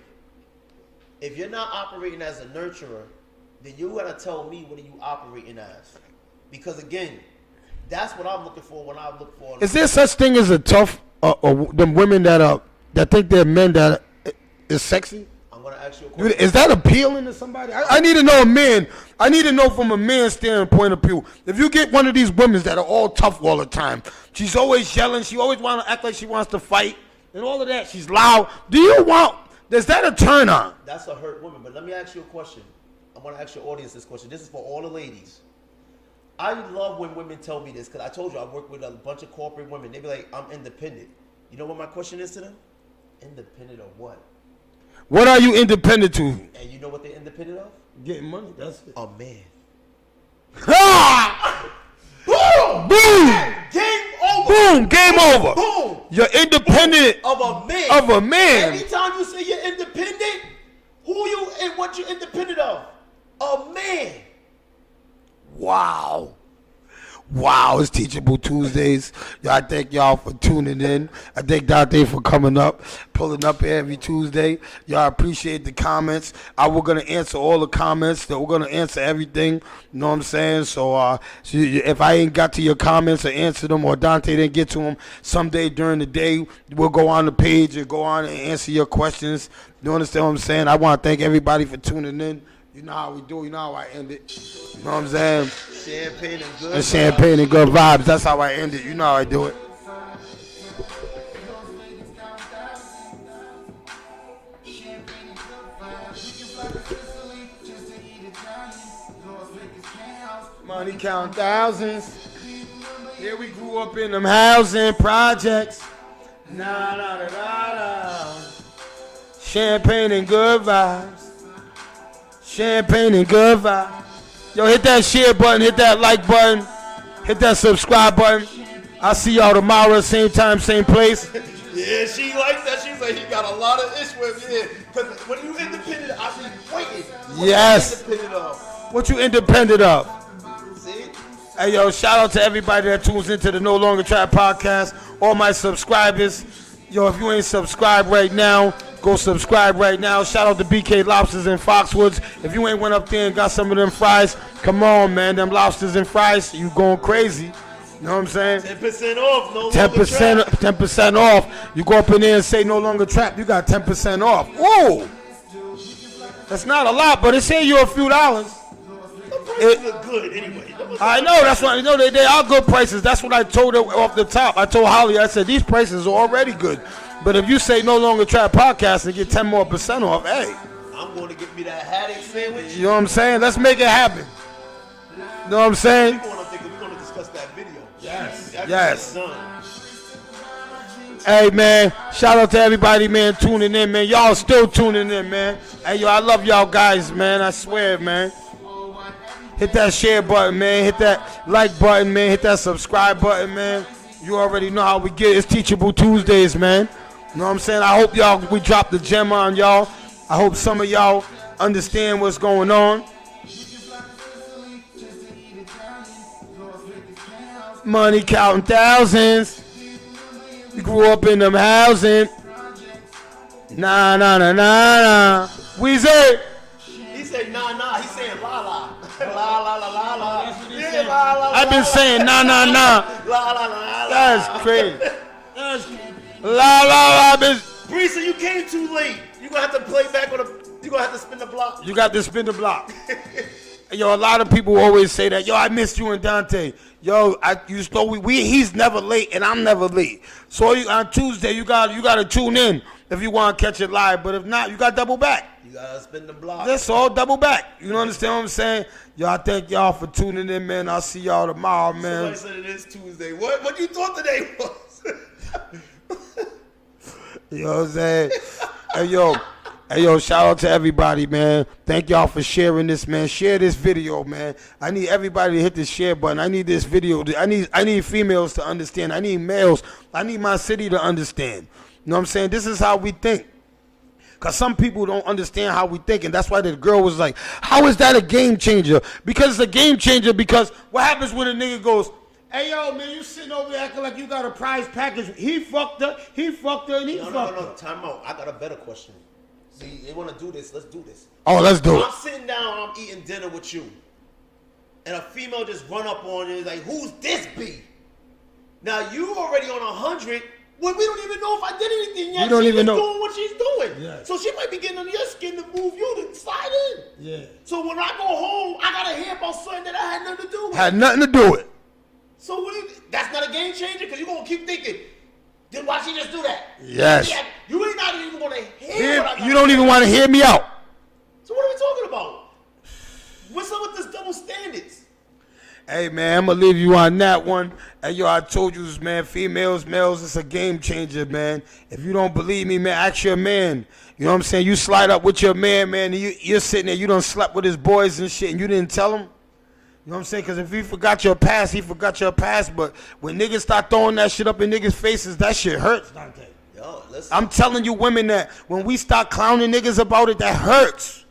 if you're not operating as a nurturer, then you gotta tell me what are you operating as. Because again, that's what I'm looking for when I look for. Is there such thing as a tough, them women that think they're men that is sexy? I'm gonna ask you a question. Is that appealing to somebody? I need to know a man. I need to know from a man's standpoint of view. If you get one of these women that are all tough all the time, she's always yelling, she always want to act like she wants to fight, and all of that, she's loud. Is that a turn on? That's a hurt woman. But let me ask you a question. I want to ask your audience this question. This is for all the ladies. I love when women tell me this because I told you I work with a bunch of corporate women. They be like, I'm independent. You know what my question is to them? Independent of what? What are you independent to? And you know what they're independent of? Getting money. That's it. A man. Boom! Boom! Game over. Boom! Game over. Boom! You're independent of a man. Of a man. Anytime you say you're independent, who you and what you're independent of? A man. Wow. Wow, it's Teachable Tuesdays. Y'all, I thank y'all for tuning in. I thank Dante for coming up, pulling up here every Tuesday. Y'all appreciate the comments. We're going to answer all the comments. We're going to answer everything. You know what I'm saying? So if I ain't got to your comments or answer them, or Dante didn't get to them, someday during the day, we'll go on the page and go on and answer your questions. You understand what I'm saying? I want to thank everybody for tuning in. You know how we do. You know how I end it. You know what I'm saying? Champagne and good. And champagne and good vibes. That's how I end it. You know how I do it. Money count thousands. Here we grew up in them housing projects. Nah, nah, nah, nah, nah. Champagne and good vibes. Champagne and good vibes. Yo, hit that share button, hit that like button, hit that subscribe button. I'll see y'all tomorrow, same time, same place. Yeah, she likes that. She's like, he got a lot of ish with me. Because when you independent, I be waiting. Yes. What you independent of? What you independent of? See? Hey, yo, shout out to everybody that tunes into the No Longer Trap podcast. All my subscribers. Yo, if you ain't subscribed right now, go subscribe right now. Shout out to BK Lobsters in Foxwoods. If you ain't went up there and got some of them fries, come on, man. Them lobsters and fries, you going crazy. You know what I'm saying? 10% off. No 10%, longer trap. 10% off. You go up in there and say No Longer Trap, you got 10% off. Whoa! That's not a lot, but it saved you a few dollars. The prices are good anyway. I know, that's what I know. They are good prices. That's what I told her off the top. I told Holly, I said, these prices are already good. But if you say No Longer Trap podcast and get 10% more off, hey. I'm going to get me that haddock sandwich. You know what I'm saying? Let's make it happen. You know what I'm saying? We're going to discuss that video. Yes. That Yes. video's done. Hey, man, shout out to everybody, man, tuning in, man. Y'all still tuning in, man. Hey, yo, I love y'all guys, man. I swear, man. Hit that share button, man. Hit that like button, man. Hit that subscribe button, man. You already know how we get. It's Teachable Tuesdays, man. You know what I'm saying? I hope we drop the gem on y'all. I hope some of y'all understand what's going on. Money counting thousands. We grew up in them housing. Nah, nah, nah, nah, nah. Weezy. He said, nah. He's saying la la. La la la la la. Yeah, la la. I've been saying nah, nah, nah. La la la. That's crazy. That's la la la, bitch. Breeza, you came too late. You gonna have to play back on the. You gonna have to spin the block. You got to spin the block. Yo, a lot of people always say that. Yo, I missed you and Dante. Yo, he's never late and I'm never late. So on Tuesday, you got to tune in if you want to catch it live. But if not, you got to double back. You gotta spin the block. That's all, double back. You understand what I'm saying? Yo, I thank y'all for tuning in, man. I'll see y'all tomorrow, man. Somebody said it is Tuesday. What you thought today was? You know what I'm saying? Hey, yo, shout out to everybody, man. Thank y'all for sharing this, man. Share this video, man. I need everybody to hit the share button. I need this video. I need females to understand. I need males. I need my city to understand. You know what I'm saying? This is how we think. Because some people don't understand how we think, and that's why the girl was like, how is that a game changer? Because it's a game changer because what happens when a nigga goes, hey, yo, man, you sitting over there acting like you got a prize package. He fucked her, and he fucked her. No, time out. I got a better question. See, they want to do this. Let's do this. Oh, let's do it. I'm sitting down, I'm eating dinner with you, and a female just run up on you, like, who's this B? Now, you already on 100. Well, we don't even know if I did anything yet. You don't even know. She's doing what she's doing. Yeah. So she might be getting under your skin to move you to slide in. Yeah. So when I go home, I got to hear about something that I had nothing to do with. Had nothing to do with it. So that's not a game changer? Because you're going to keep thinking, then why she just do that? Yes. You ain't not even going to hear what I got. You don't even want to hear me out. So what are we talking about? What's up with this double standards? Hey, man, I'm going to leave you on that one. Hey, yo, I told you, man, females, males, it's a game changer, man. If you don't believe me, man, ask your man. You know what I'm saying? You slide up with your man, and you're sitting there, you done slept with his boys and shit, and you didn't tell him. You know what I'm saying? Because if he forgot your past, he forgot your past. But when niggas start throwing that shit up in niggas' faces, that shit hurts, Dante. Yo, listen. I'm telling you women that when we start clowning niggas about it, that hurts.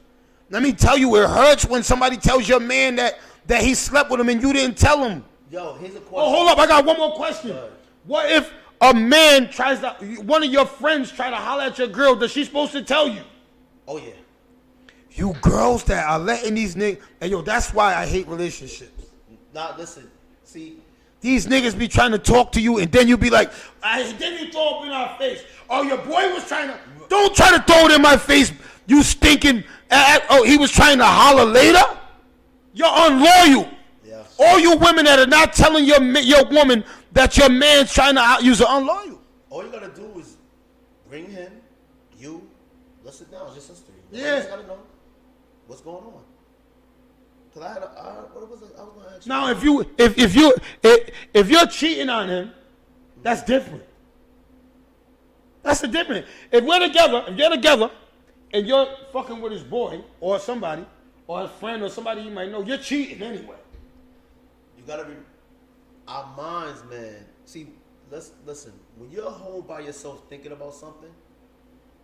Let me tell you, it hurts when somebody tells your man that he slept with him and you didn't tell him. Yo, here's a question. Oh, hold up. I got one more question. What if a man tries to, one of your friends try to holler at your girl? Does she supposed to tell you? Oh, yeah. You girls that are letting these niggas, and yo, that's why I hate relationships. Nah, listen. See, These niggas be trying to talk to you, and then you be like, then you throw up in our face. Oh, your boy was trying to, don't try to throw it in my face, you stinking, oh, he was trying to holler later? You're unloyal. yeah. All you women that are not telling your woman that your man's trying to use are unloyal. All you gotta do is bring him, let's sit down, just us three. Yeah. You just gotta know what's going on. Cause what was it? I was gonna ask you. Now, if you're cheating on him, that's different. That's the difference. If you're together, and you're fucking with his boy or somebody or a friend or somebody you might know, you're cheating anyway. You gotta be. Our minds, man. See, listen. When you're home by yourself thinking about something,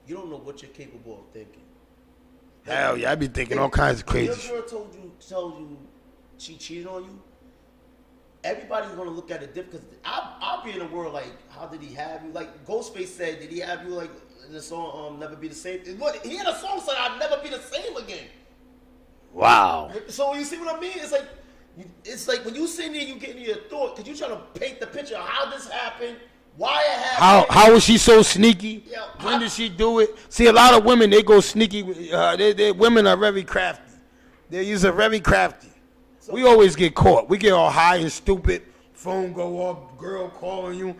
you don't know what you're capable of thinking. Hell yeah, I be thinking all kinds of crazy If shit. your girl told you she cheated on you, everybody's gonna look at it different. Because I'll be in a world like, how did he have you? Like Ghostface said, did he have you like in the song "Never Be the Same"? What he had a song said, "I'll never be the same again." Wow. So you see what I mean? It's like when you sit there, you get into your thought because you trying to paint the picture of how this happened, why it happened. How was she so sneaky? Yeah, When did she do it? See, a lot of women, they go sneaky. Women are very crafty. They're very crafty. We always get caught. We get all high and stupid. Phone go off, girl calling you.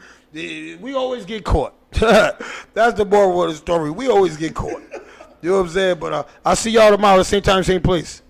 We always get caught. That's the moral of the story. We always get caught. You know what I'm saying? But I'll see y'all tomorrow at the same time, same place.